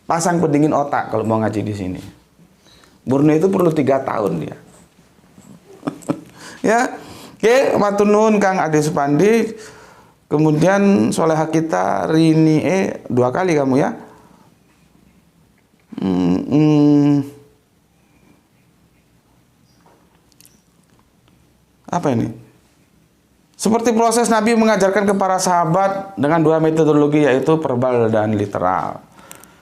pasang pendingin otak kalau mau ngaji di sini. Borneo itu perlu 3 tahun dia. Ya, oke, matur nuwun Kang Ade Supandi. Kemudian soleha kita Rini 2 kali kamu ya. Apa ini? Seperti proses Nabi mengajarkan kepada sahabat dengan 2 metodologi, yaitu verbal dan literal.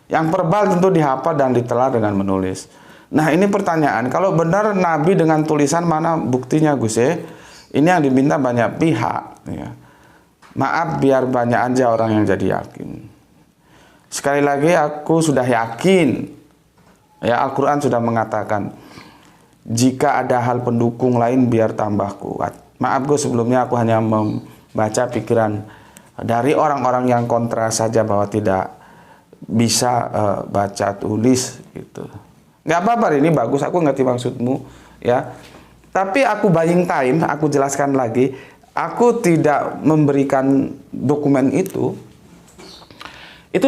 Yang verbal tentu dihafal dan literal dengan menulis. Nah, ini pertanyaan, kalau benar Nabi dengan tulisan, mana buktinya Gus? Ini yang diminta banyak pihak ya. Maaf, biar banyak aja orang yang jadi yakin. Sekali lagi aku sudah yakin ya, Al-Quran sudah mengatakan, jika ada hal pendukung lain biar tambah kuat. Maaf Gus, sebelumnya aku hanya membaca pikiran dari orang-orang yang kontra saja bahwa tidak bisa baca tulis gitu. Nggak apa-apa, ini bagus, aku ngerti maksudmu ya. Tapi aku buying time, aku jelaskan lagi, aku tidak memberikan dokumen itu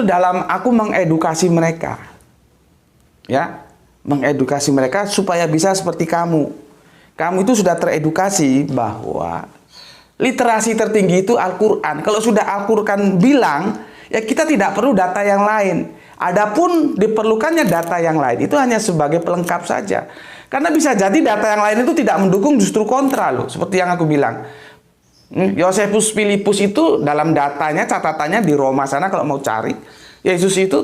dalam aku mengedukasi mereka. Ya, mengedukasi mereka supaya bisa seperti kamu. Kamu itu sudah teredukasi bahwa literasi tertinggi itu Al-Quran. Kalau sudah Al-Quran bilang, ya kita tidak perlu data yang lain. Adapun diperlukannya data yang lain, itu hanya sebagai pelengkap saja. Karena bisa jadi data yang lain itu tidak mendukung, justru kontra loh. Seperti yang aku bilang. Josephus Philippus itu dalam datanya, catatannya di Roma sana kalau mau cari, Yesus itu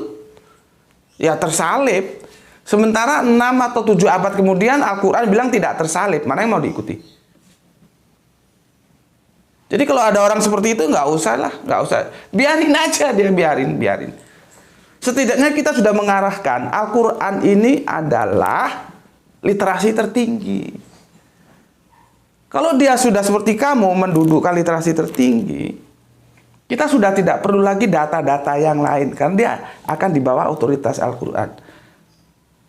ya tersalib. Sementara 6 atau 7 abad kemudian Al-Quran bilang tidak tersalib. Mana yang mau diikuti? Jadi kalau ada orang seperti itu nggak usah lah, nggak usah. Biarin aja dia, biarin. Setidaknya kita sudah mengarahkan Al-Quran ini adalah literasi tertinggi. Kalau dia sudah seperti kamu mendudukkan literasi tertinggi, kita sudah tidak perlu lagi data-data yang lain, karena dia akan di bawah otoritas Al-Quran.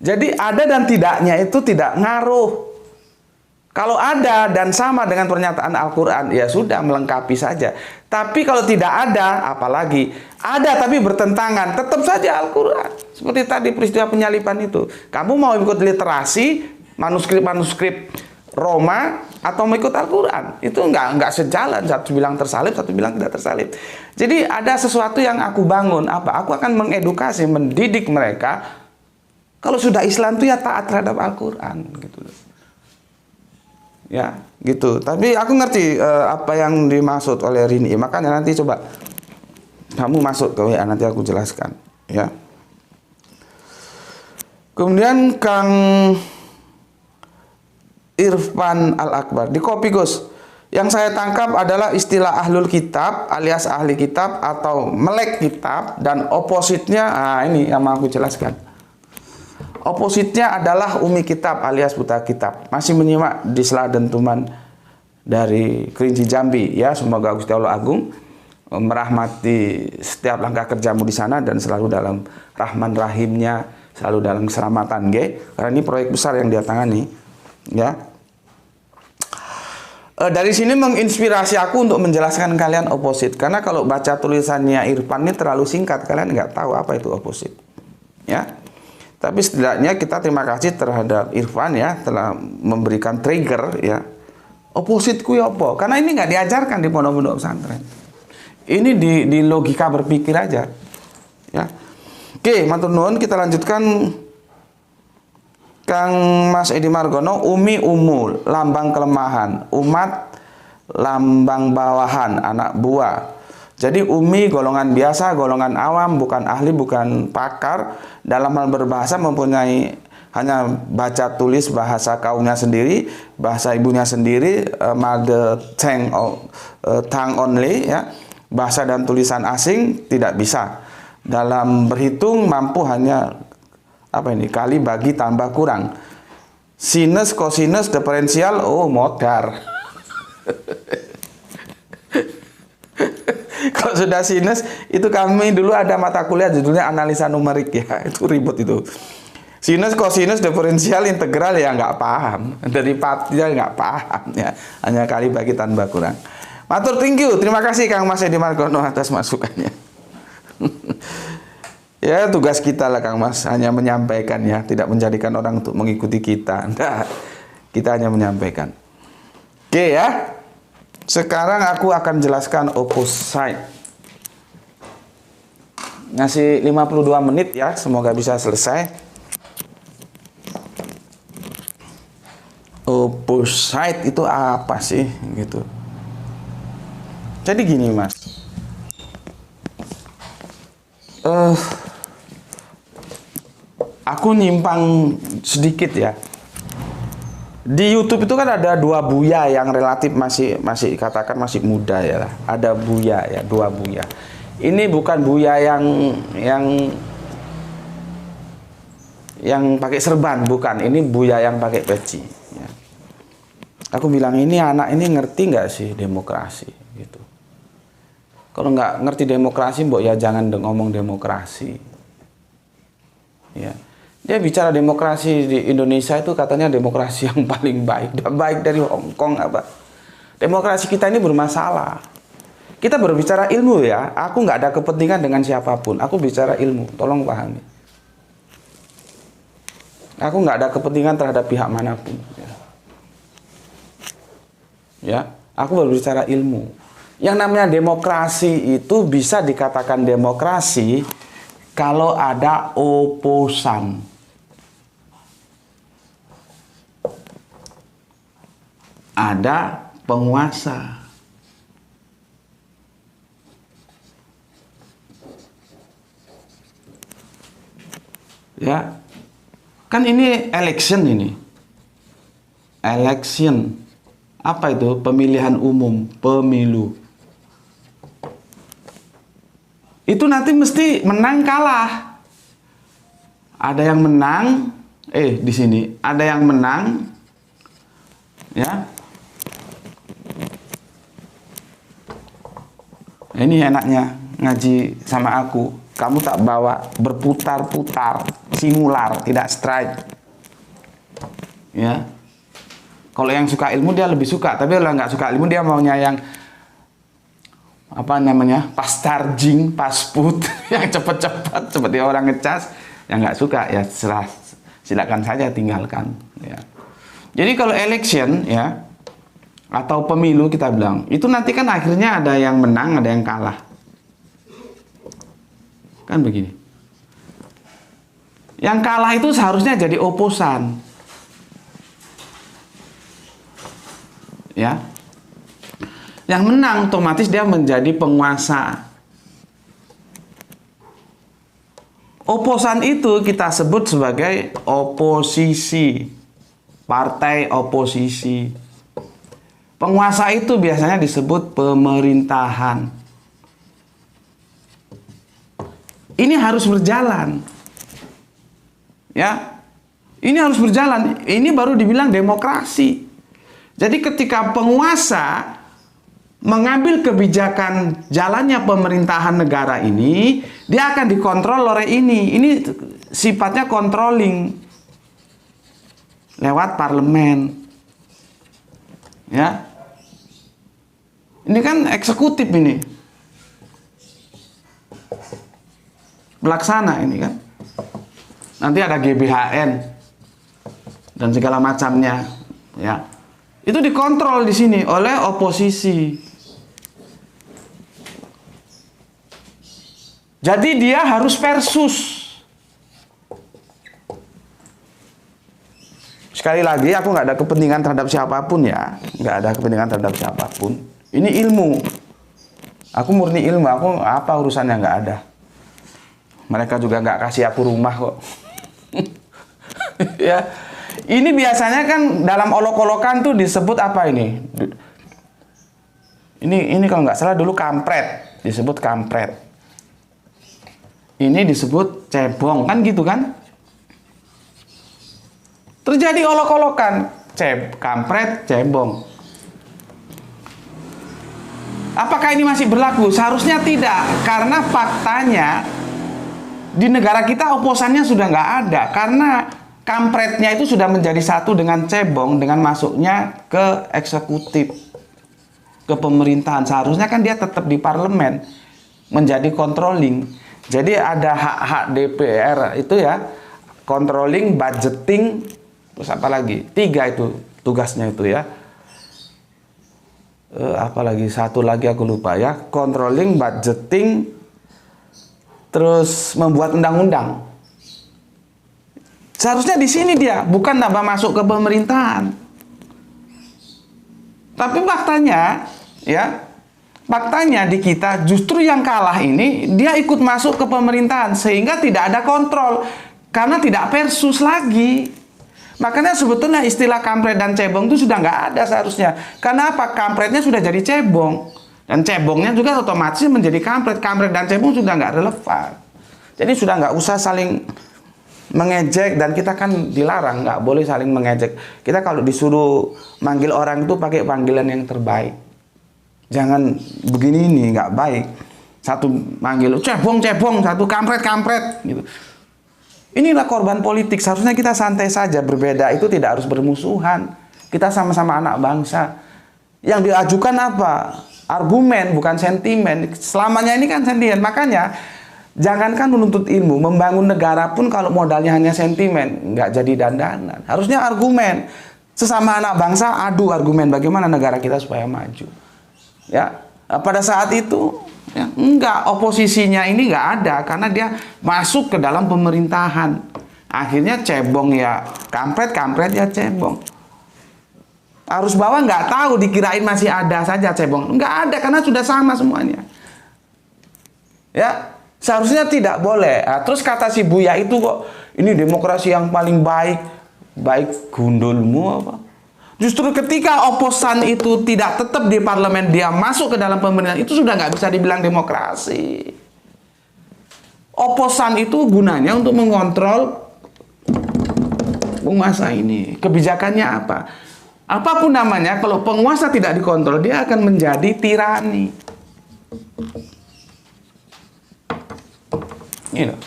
Jadi ada dan tidaknya itu tidak ngaruh. Kalau ada dan sama dengan pernyataan Al-Quran, ya sudah melengkapi saja. Tapi kalau tidak ada, apalagi ada tapi bertentangan, tetap saja Al-Quran. Seperti tadi peristiwa penyaliban itu. Kamu mau ikut literasi, manuskrip-manuskrip Roma, atau mau ikut Al-Quran? Itu nggak sejalan. Satu bilang tersalib, satu bilang tidak tersalib. Jadi ada sesuatu yang aku bangun. Apa? Aku akan mengedukasi, mendidik mereka. Kalau sudah Islam itu ya taat terhadap Al-Quran, gitu. Ya, gitu. Tapi aku ngerti apa yang dimaksud oleh Rini. Makanya nanti coba kamu masuk ke WA, nanti aku jelaskan. Ya. Kemudian Kang Irfan Al-Akbar di Kopi Gus. Yang saya tangkap adalah istilah ahlul kitab alias ahli kitab atau melek kitab, dan opositnya, ini yang mau aku jelaskan. Opositnya adalah umi kitab alias buta kitab. Masih menyimak di Seladen Tuman dari Kerinci Jambi, ya. Semoga Gusti Allah Agung merahmati setiap langkah kerjamu di sana dan selalu dalam rahman rahimnya, selalu dalam keselamatan, karena ini proyek besar yang dia tangani, ya. Dari sini menginspirasi aku untuk menjelaskan kalian oposit, karena kalau baca tulisannya Irfan ini terlalu singkat, kalian nggak tahu apa itu oposit, ya. Tapi setidaknya kita terima kasih terhadap Irfan, ya, telah memberikan trigger, ya. Opositku ya apa? Karena ini nggak diajarkan di pondok-pondok pesantren. Ini di logika berpikir aja, ya. Oke, matur nuwun, kita lanjutkan. Kang Mas Edi Margono, umi umul, lambang kelemahan, umat lambang bawahan, anak buah. Jadi umi golongan biasa, golongan awam, bukan ahli, bukan pakar. Dalam hal berbahasa mempunyai hanya baca tulis bahasa kaumnya sendiri, bahasa ibunya sendiri, mother tongue only, ya. Bahasa dan tulisan asing tidak bisa. Dalam berhitung mampu hanya kali, bagi, tambah, kurang. Sinus, kosinus, diferensial, modar. Kalau sudah sinus, itu kami dulu ada mata kuliah judulnya analisa numerik, ya. Itu ribut itu. Sinus, kosinus, diferensial, integral, ya nggak paham. Derivatifnya nggak paham, ya. Hanya kali, bagi, tambah, kurang. Matur, thank you. Terima kasih Kang Mas Edi Margono atas masukannya. Ya, tugas kita lah Kang Mas, hanya menyampaikan, ya, tidak menjadikan orang untuk mengikuti kita. Nah, kita hanya menyampaikan. Oke, ya. Sekarang aku akan jelaskan opposite. Ngasih 52 menit, ya, semoga bisa selesai. Opposite itu apa sih, gitu. Jadi gini, Mas. Aku nyimpang sedikit, ya. Di YouTube itu kan ada dua buya yang relatif masih katakan masih muda, ya. Ada buya, ya, dua buya. Ini bukan buya yang pakai serban, bukan. Ini buya yang pakai peci, ya. Aku bilang, ini anak ini ngerti nggak sih demokrasi, gitu. Kalau nggak ngerti demokrasi, mbok ya jangan ngomong demokrasi, ya. Dia bicara demokrasi di Indonesia itu katanya demokrasi yang paling baik, dan baik dari Hong Kong apa. Demokrasi kita ini bermasalah. Kita berbicara ilmu, ya. Aku nggak ada kepentingan dengan siapapun. Aku bicara ilmu, tolong pahami. Aku nggak ada kepentingan terhadap pihak manapun, ya. Ya, aku berbicara ilmu. Yang namanya demokrasi itu bisa dikatakan demokrasi kalau ada oposan. Ada penguasa. Ya. Kan ini election ini. Election. Apa itu? Pemilihan umum, pemilu. Itu nanti mesti menang kalah. ada yang menang, di sini ada yang menang, ya. Ini enaknya ngaji sama aku. Kamu tak bawa berputar-putar, singular, tidak straight. Ya. Kalau yang suka ilmu dia lebih suka, tapi kalau nggak suka ilmu dia maunya yang apa namanya, pas charging, pas put, yang cepat-cepat seperti orang ngecas. Yang nggak suka ya silakan saja tinggalkan. Ya. Jadi kalau election ya atau pemilu kita bilang itu nanti kan akhirnya ada yang menang, ada yang kalah. Kan begini. Yang kalah itu seharusnya jadi oposan. Ya. Yang menang otomatis dia menjadi penguasa. Oposan itu kita sebut sebagai oposisi. Partai oposisi. Penguasa itu biasanya disebut pemerintahan. Ini harus berjalan. Ya. Ini harus berjalan. Ini baru dibilang demokrasi. Jadi ketika penguasa mengambil kebijakan jalannya pemerintahan negara ini, dia akan dikontrol oleh ini. Ini sifatnya controlling. Lewat parlemen. Ya. Ini kan eksekutif ini. Pelaksana ini kan. Nanti ada GBHN dan segala macamnya, ya. Itu dikontrol di sini oleh oposisi. Jadi dia harus versus. Sekali lagi aku nggak ada kepentingan terhadap siapapun ya, nggak ada kepentingan terhadap siapapun. Ini ilmu. Aku murni ilmu. Aku apa urusannya nggak ada. Mereka juga nggak kasih aku rumah kok. Ya, ini biasanya kan dalam olok-olokan tuh disebut apa ini? Ini kalau nggak salah dulu kampret, disebut kampret. Ini disebut cebong, kan gitu kan? Terjadi olok-olokan, kampret, cebong. Apakah ini masih berlaku? Seharusnya tidak, karena faktanya di negara kita oposannya sudah nggak ada, karena kampretnya itu sudah menjadi satu dengan cebong, dengan masuknya ke eksekutif, ke pemerintahan. Seharusnya kan dia tetap di parlemen, menjadi controlling. Jadi ada hak-hak DPR itu ya, controlling, budgeting, terus apa lagi? 3 itu tugasnya itu ya. Apalagi satu lagi aku lupa ya, controlling, budgeting, terus membuat undang-undang. Seharusnya di sini dia, bukan tambah masuk ke pemerintahan. Tapi faktanya, ya, faktanya di kita justru yang kalah ini dia ikut masuk ke pemerintahan sehingga tidak ada kontrol karena tidak versus lagi. Makanya sebetulnya istilah kampret dan cebong itu sudah nggak ada seharusnya. Karena apa? Kampretnya sudah jadi cebong. Dan cebongnya juga otomatis menjadi kampret. Kampret dan cebong sudah nggak relevan. Jadi sudah nggak usah saling mengejek. Dan kita kan dilarang, nggak boleh saling mengejek. Kita kalau disuruh manggil orang itu pakai panggilan yang terbaik. Jangan begini ini, nggak baik. Satu manggil, cebong, satu kampret, gitu. Inilah korban politik. Seharusnya kita santai saja, berbeda itu tidak harus bermusuhan. Kita sama-sama anak bangsa. Yang diajukan apa? Argumen, bukan sentimen. Selamanya ini kan sentimen. Makanya jangankan menuntut ilmu, membangun negara pun kalau modalnya hanya sentimen, nggak jadi dandanan. Harusnya argumen. Sesama anak bangsa adu argumen bagaimana negara kita supaya maju. Ya, pada saat itu ya, enggak, oposisinya ini nggak ada karena dia masuk ke dalam pemerintahan. Akhirnya cebong ya kampret ya cebong. Arus bawah nggak tahu, dikirain masih ada saja cebong. Nggak ada karena sudah sama semuanya. Ya, seharusnya tidak boleh. Nah, terus kata si Buya itu kok ini demokrasi yang paling baik. Baik gundulmu apa? Justru ketika oposan itu tidak tetap di parlemen, dia masuk ke dalam pemerintahan, itu sudah nggak bisa dibilang demokrasi. Oposan itu gunanya untuk mengontrol penguasa ini. Kebijakannya apa? Apapun namanya, kalau penguasa tidak dikontrol, dia akan menjadi tirani. Ini loh.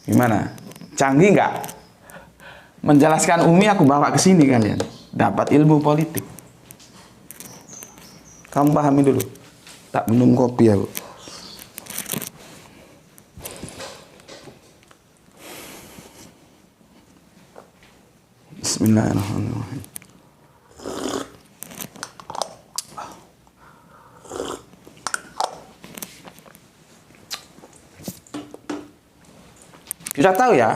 Gimana? Canggih nggak? Menjelaskan Umi aku bawa ke sini kalian. Dapat ilmu politik. Kamu pahami dulu. Tak minum kopi aku. Bismillahirrahmanirrahim. Kita tahu ya,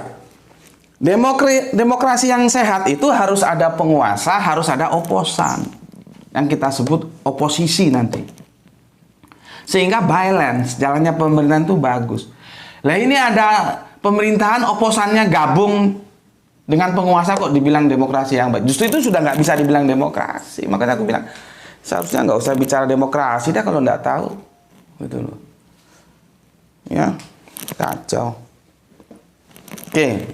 demokrasi yang sehat itu harus ada penguasa, harus ada oposan. Yang kita sebut oposisi nanti. Sehingga balance, jalannya pemerintahan itu bagus. Lah ini ada pemerintahan oposannya gabung dengan penguasa kok dibilang demokrasi yang baik. Justru itu sudah nggak bisa dibilang demokrasi. Makanya aku bilang, seharusnya nggak usah bicara demokrasi dah kalau nggak tahu. Gitu loh. Ya, kacau. Oke,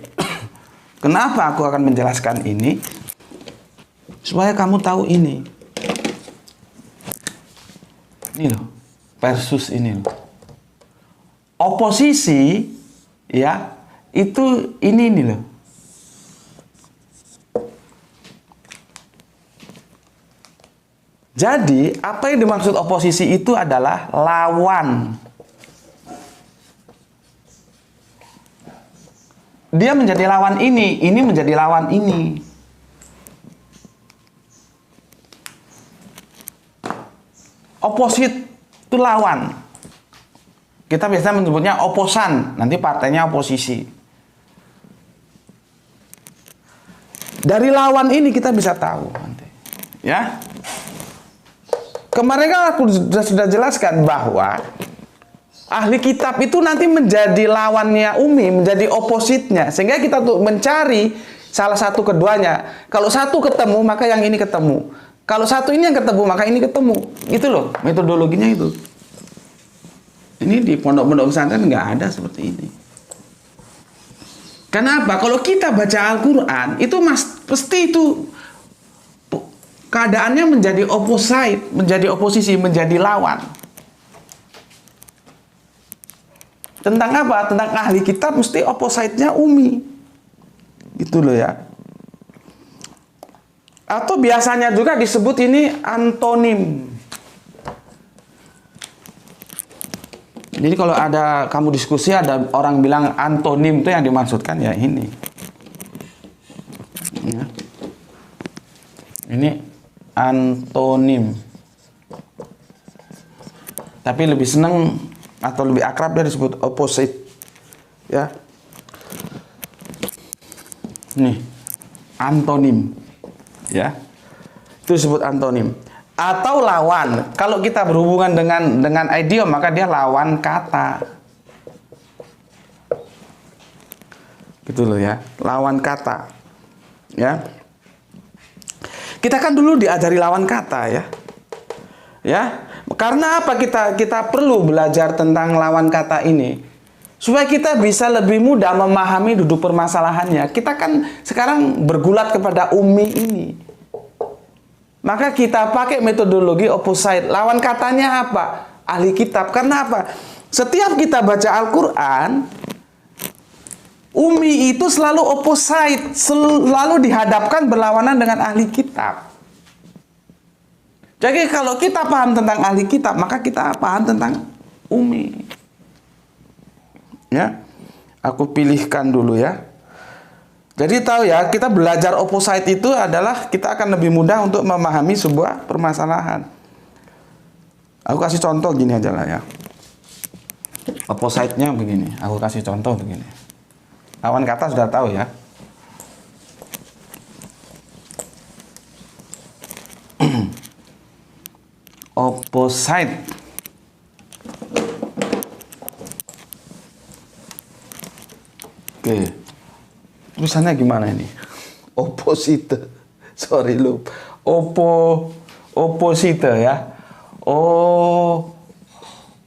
kenapa aku akan menjelaskan ini? Supaya kamu tahu ini. Ini loh, versus ini loh. Oposisi, ya, itu ini loh. Jadi, apa yang dimaksud oposisi itu adalah lawan. Dia menjadi lawan ini menjadi lawan ini. Oposit itu lawan. Kita biasanya menyebutnya oposan, nanti partainya oposisi. Dari lawan ini kita bisa tahu nanti. Ya. Kemarin kan aku sudah jelaskan bahwa ahli kitab itu nanti menjadi lawannya Umi, menjadi opositnya. Sehingga kita tuh mencari salah satu keduanya. Kalau satu ketemu, maka yang ini ketemu. Kalau satu ini yang ketemu, maka ini ketemu. Itu loh, metodologinya itu. Ini di pondok-pondok pesantren nggak ada seperti ini. Kenapa? Kalau kita baca Al-Quran, itu pasti itu keadaannya menjadi opposite, menjadi oposisi, menjadi lawan. Tentang apa? Tentang ahli kitab mesti opposite-nya Umi. Gitu loh ya. Atau biasanya juga disebut ini antonim. Jadi kalau ada kamu diskusi, ada orang bilang antonim itu yang dimaksudkan ya ini. Ya. Ini antonim. Tapi lebih senang atau lebih akrab dia disebut opposite. Ya. Nih, antonim. Ya. Itu disebut antonim. Atau lawan. Kalau kita berhubungan dengan idiom, maka dia lawan kata. Gitu loh ya, lawan kata. Ya. Kita kan dulu diajari lawan kata ya. Ya. Karena apa kita perlu belajar tentang lawan kata ini? Supaya kita bisa lebih mudah memahami duduk permasalahannya. Kita kan sekarang bergulat kepada Umi ini. Maka kita pakai metodologi opposite. Lawan katanya apa? Ahli kitab. Karena apa? Setiap kita baca Al-Quran, Umi itu selalu opposite. Selalu dihadapkan berlawanan dengan ahli kitab. Jadi kalau kita paham tentang ahli kitab, maka kita paham tentang Umi. Ya, aku pilihkan dulu ya. Jadi tahu ya, kita belajar opposite itu adalah kita akan lebih mudah untuk memahami sebuah permasalahan. Aku kasih contoh gini aja lah ya. Opposite-nya begini. Aku kasih contoh begini. Lawan kata sudah tahu ya. Opposite. Oke. Tulisannya gimana ini? Opposite. Sorry lu. Opposite ya.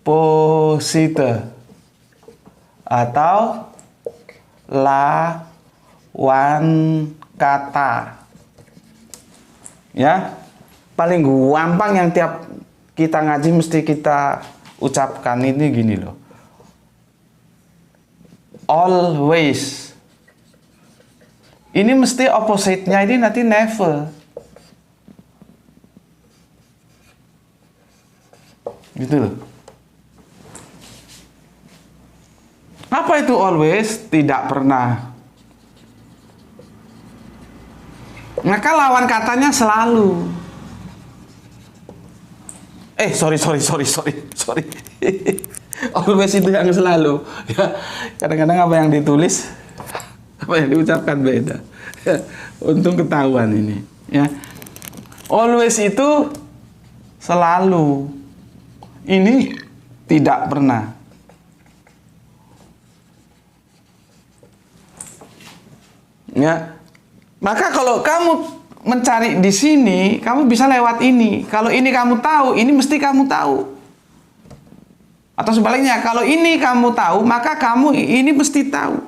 Opposite. Atau lawan. kata. Ya, paling gampang yang tiap kita ngaji mesti kita ucapkan ini gini loh. Always. Ini mesti opposite-nya ini nanti never. Gitu loh. Apa itu always? Tidak pernah. Maka lawan katanya selalu. Sorry. Always itu yang selalu. Ya, kadang-kadang apa yang ditulis, apa yang diucapkan beda. Ya, untung ketahuan ini. Ya, always itu selalu. Ini tidak pernah. Ya, maka kalau kamu mencari di sini, kamu bisa lewat ini. Kalau ini kamu tahu, ini mesti kamu tahu. Atau sebaliknya, kalau ini kamu tahu, maka kamu ini mesti tahu.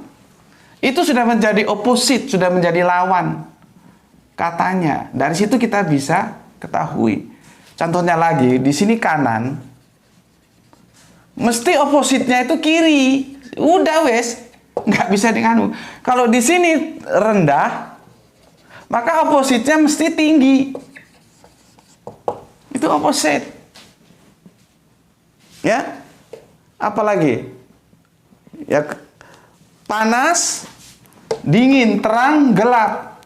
Itu sudah menjadi opposite, sudah menjadi lawan katanya. Dari situ kita bisa ketahui. Contohnya lagi, di sini kanan, mesti opposite-nya itu kiri. Udah wes. Nggak bisa diganu. Kalau di sini rendah, maka opposite-nya mesti tinggi. Itu opposite. Ya. Apalagi? Ya, panas, dingin, terang, gelap.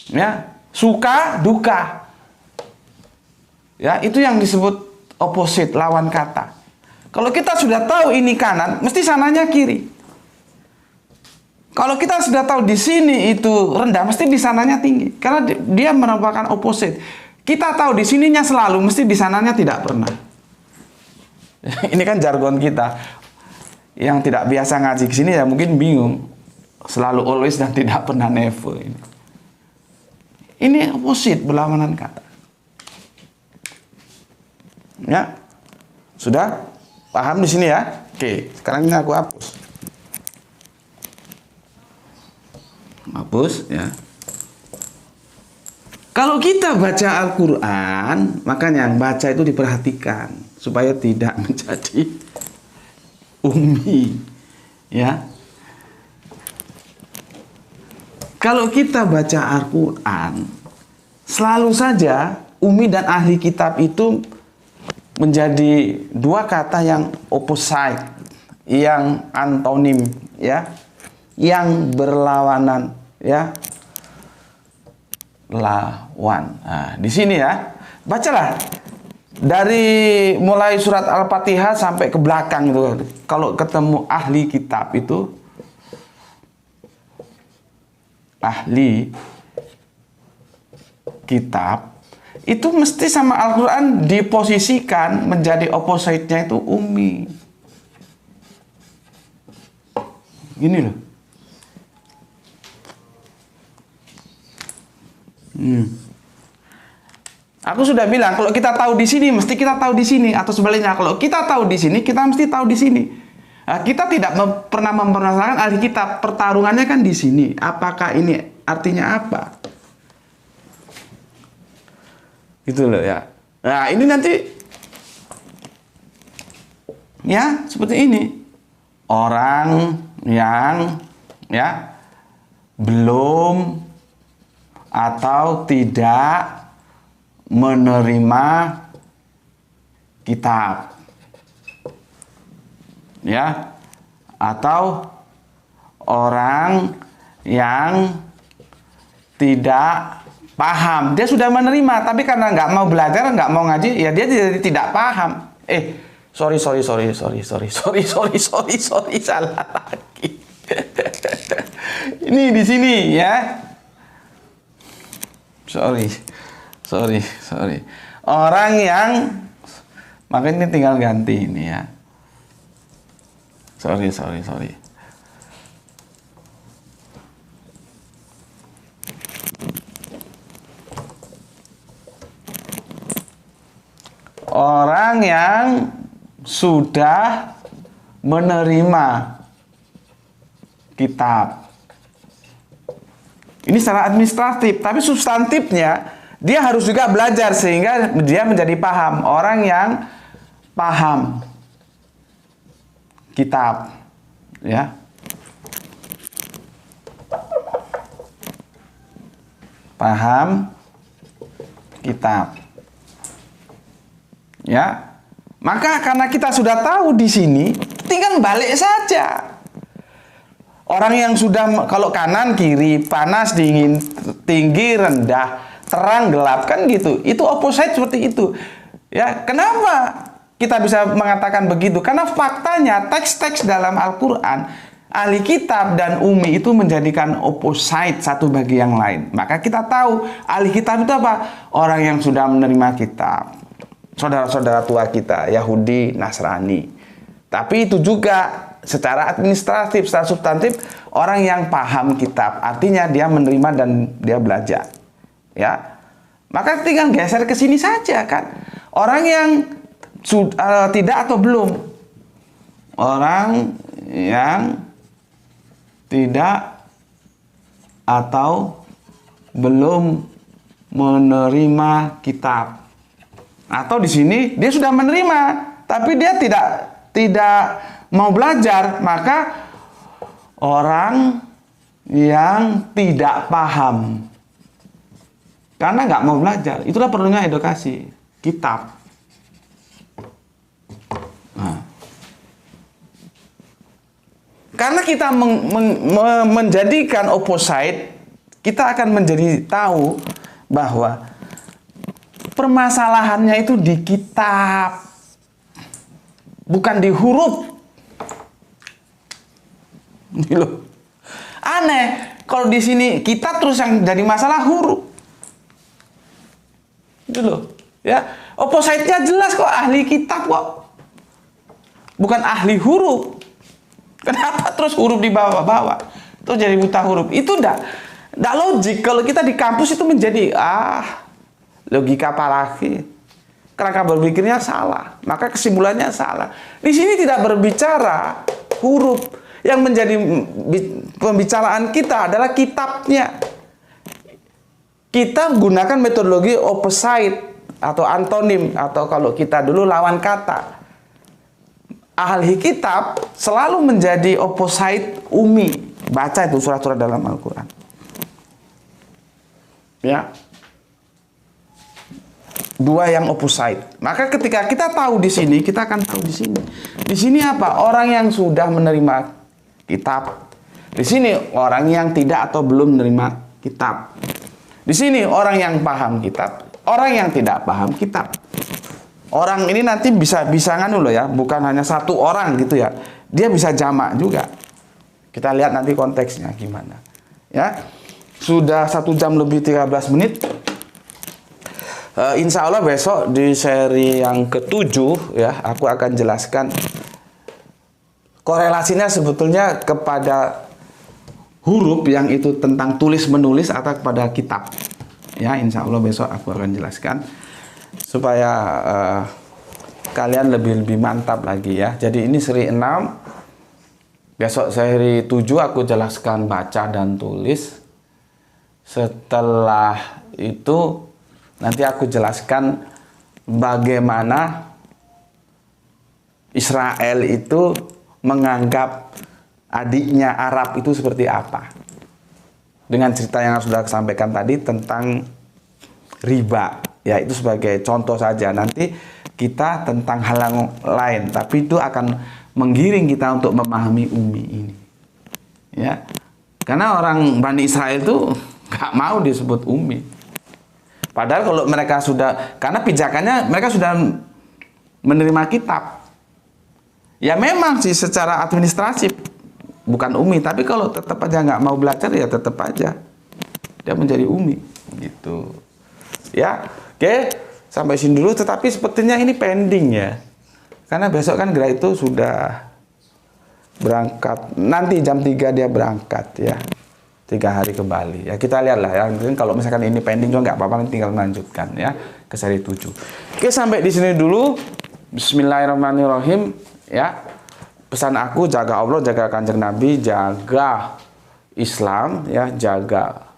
Ya, suka, duka. Ya, itu yang disebut opposite, lawan kata. Kalau kita sudah tahu ini kanan, mesti sananya kiri. Kalau kita sudah tahu di sini itu rendah, mesti di sananya tinggi. Karena dia merupakan opposite. Kita tahu di sininya selalu, mesti di sananya tidak pernah. Ini kan jargon kita. Yang tidak biasa ngaji ke sini ya mungkin bingung. Selalu always dan tidak pernah never. Ini opposite, berlawanan kata. Ya, sudah? Paham di sini ya? Oke, sekarang ini aku hapus. Hapus ya. Kalau kita baca Al-Quran, makanya baca itu diperhatikan supaya tidak menjadi ummi. Ya. Kalau kita baca Al-Quran, selalu saja ummi dan ahli kitab itu menjadi dua kata yang opposite, yang antonim, ya, yang berlawanan, ya, lawan. Nah, di sini ya, bacalah dari mulai surat Al-Fatihah sampai ke belakang itu. Kalau ketemu ahli kitab itu, ahli kitab itu mesti sama Al-Quran diposisikan menjadi opposite-nya itu ummi. Gini loh. Aku sudah bilang kalau kita tahu di sini mesti kita tahu di sini, atau sebaliknya kalau kita tahu di sini kita mesti tahu di sini. Nah, kita tidak pernah mempermasalahkan ahli kitab, pertarungannya kan di sini. Apakah ini artinya apa? Gitu loh ya. Nah, ini nanti ya seperti ini. Orang yang ya belum atau tidak menerima kitab. Ya. Atau orang yang tidak paham, dia sudah menerima, tapi karena nggak mau belajar, nggak mau ngaji, ya dia jadi tidak paham. Sorry, salah lagi. Ini di sini ya. Sorry. Orang yang, makanya ini tinggal ganti ini ya. Sorry. Orang yang sudah menerima kitab. Ini secara administratif, tapi substantifnya dia harus juga belajar sehingga dia menjadi paham. Orang yang paham kitab, ya. Paham kitab. Ya. Maka karena kita sudah tahu di sini, tinggal balik saja. Orang yang sudah, kalau kanan kiri, panas dingin, tinggi rendah, terang gelap, kan gitu. Itu opposite seperti itu. Ya, kenapa kita bisa mengatakan begitu? Karena faktanya teks-teks dalam Al-Qur'an, ahli kitab dan ummi itu menjadikan opposite satu bagi yang lain. Maka kita tahu ahli kitab itu apa? Orang yang sudah menerima kitab. Saudara-saudara tua kita, Yahudi, Nasrani. Tapi itu juga secara administratif, secara substantif, orang yang paham kitab, artinya dia menerima dan dia belajar, ya. Maka tinggal geser ke sini saja, kan. Orang yang tidak atau belum, orang yang tidak atau belum menerima kitab, atau di sini dia sudah menerima, tapi dia tidak mau belajar, maka orang yang tidak paham karena nggak mau belajar, itulah perlunya edukasi kitab. Nah, karena kita menjadikan opposite, kita akan menjadi tahu bahwa permasalahannya itu di kitab, bukan di huruf. Loh. Aneh kalau di sini kita terus yang jadi masalah huruf. Gitu, ya. Opposite-nya jelas kok, ahli kitab kok. Bukan ahli huruf. Kenapa terus huruf di bawah-bawah? Terus jadi buta huruf. Itu enggak logik. Kalau kita di kampus itu menjadi logika apalagi. Kerangka berpikirnya salah, maka kesimpulannya salah. Di sini tidak berbicara huruf. Yang menjadi pembicaraan kita adalah kitabnya. Kita gunakan metodologi opposite atau antonim, atau kalau kita dulu lawan kata. Ahli kitab selalu menjadi opposite ummi. Baca itu surat-surat dalam Al-Quran. Ya. Dua yang opposite. Maka ketika kita tahu di sini, kita akan tahu di sini. Di sini apa? Orang yang sudah menerima kitab. Di sini orang yang tidak atau belum menerima kitab. Di sini orang yang paham kitab, orang yang tidak paham kitab. Orang ini nanti bisa nganu loh ya, bukan hanya satu orang gitu ya. Dia bisa jamak juga. Kita lihat nanti konteksnya gimana. Ya. Sudah 1 jam lebih 13 menit. Insya Allah besok di seri yang ke-7 ya, aku akan jelaskan korelasinya sebetulnya kepada huruf yang itu tentang tulis-menulis atau kepada kitab. Ya, insya Allah besok aku akan jelaskan supaya kalian lebih mantap lagi ya. Jadi ini seri 6. Besok seri 7 aku jelaskan baca dan tulis. Setelah itu nanti aku jelaskan bagaimana Israel itu menganggap adiknya Arab itu seperti apa. Dengan cerita yang sudah saya sampaikan tadi tentang riba. Ya, itu sebagai contoh saja. Nanti kita tentang hal yang lain. Tapi itu akan menggiring kita untuk memahami ummi ini. Ya. Karena orang Bani Israel itu gak mau disebut ummi. Padahal kalau mereka sudah, karena pijakannya mereka sudah menerima kitab. Ya memang sih secara administratif bukan ummi, tapi kalau tetap aja nggak mau belajar ya tetap aja dia menjadi ummi gitu. Ya, oke, sampai sini dulu. Tetapi sepertinya ini pending ya, karena besok kan Gra itu sudah berangkat. Nanti jam 3 dia berangkat ya, 3 hari ke Bali. Ya kita lihat lah ya. Kalau misalkan ini pending juga nggak apa-apa, tinggal melanjutkan ya ke seri 7. Oke, sampai di sini dulu. Bismillahirrahmanirrahim. Ya, pesan aku, jaga Allah, jaga Kanjeng Nabi, jaga Islam, ya, jaga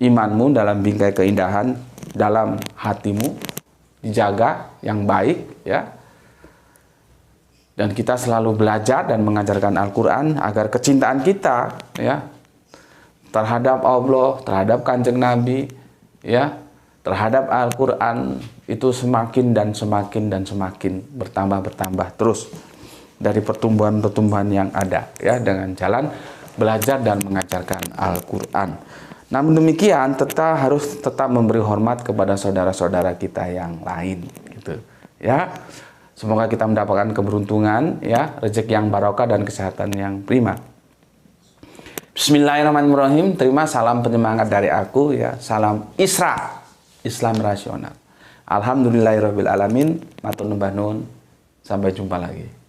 imanmu dalam bingkai keindahan dalam hatimu, dijaga yang baik, ya. Dan kita selalu belajar dan mengajarkan Al-Quran agar kecintaan kita, ya, terhadap Allah, terhadap Kanjeng Nabi, ya, terhadap Al-Quran itu semakin dan semakin dan semakin bertambah terus dari pertumbuhan-pertumbuhan yang ada, ya, dengan jalan belajar dan mengajarkan Al-Quran. Namun demikian, harus tetap memberi hormat kepada saudara-saudara kita yang lain, gitu, ya. Semoga kita mendapatkan keberuntungan, ya, rezeki yang barokah dan kesehatan yang prima. Bismillahirrahmanirrahim. Terima salam penyemangat dari aku, ya. Salam Isra, Islam rasional. Alhamdulillahirabbil alamin. Matur nuwun. Sampai jumpa lagi.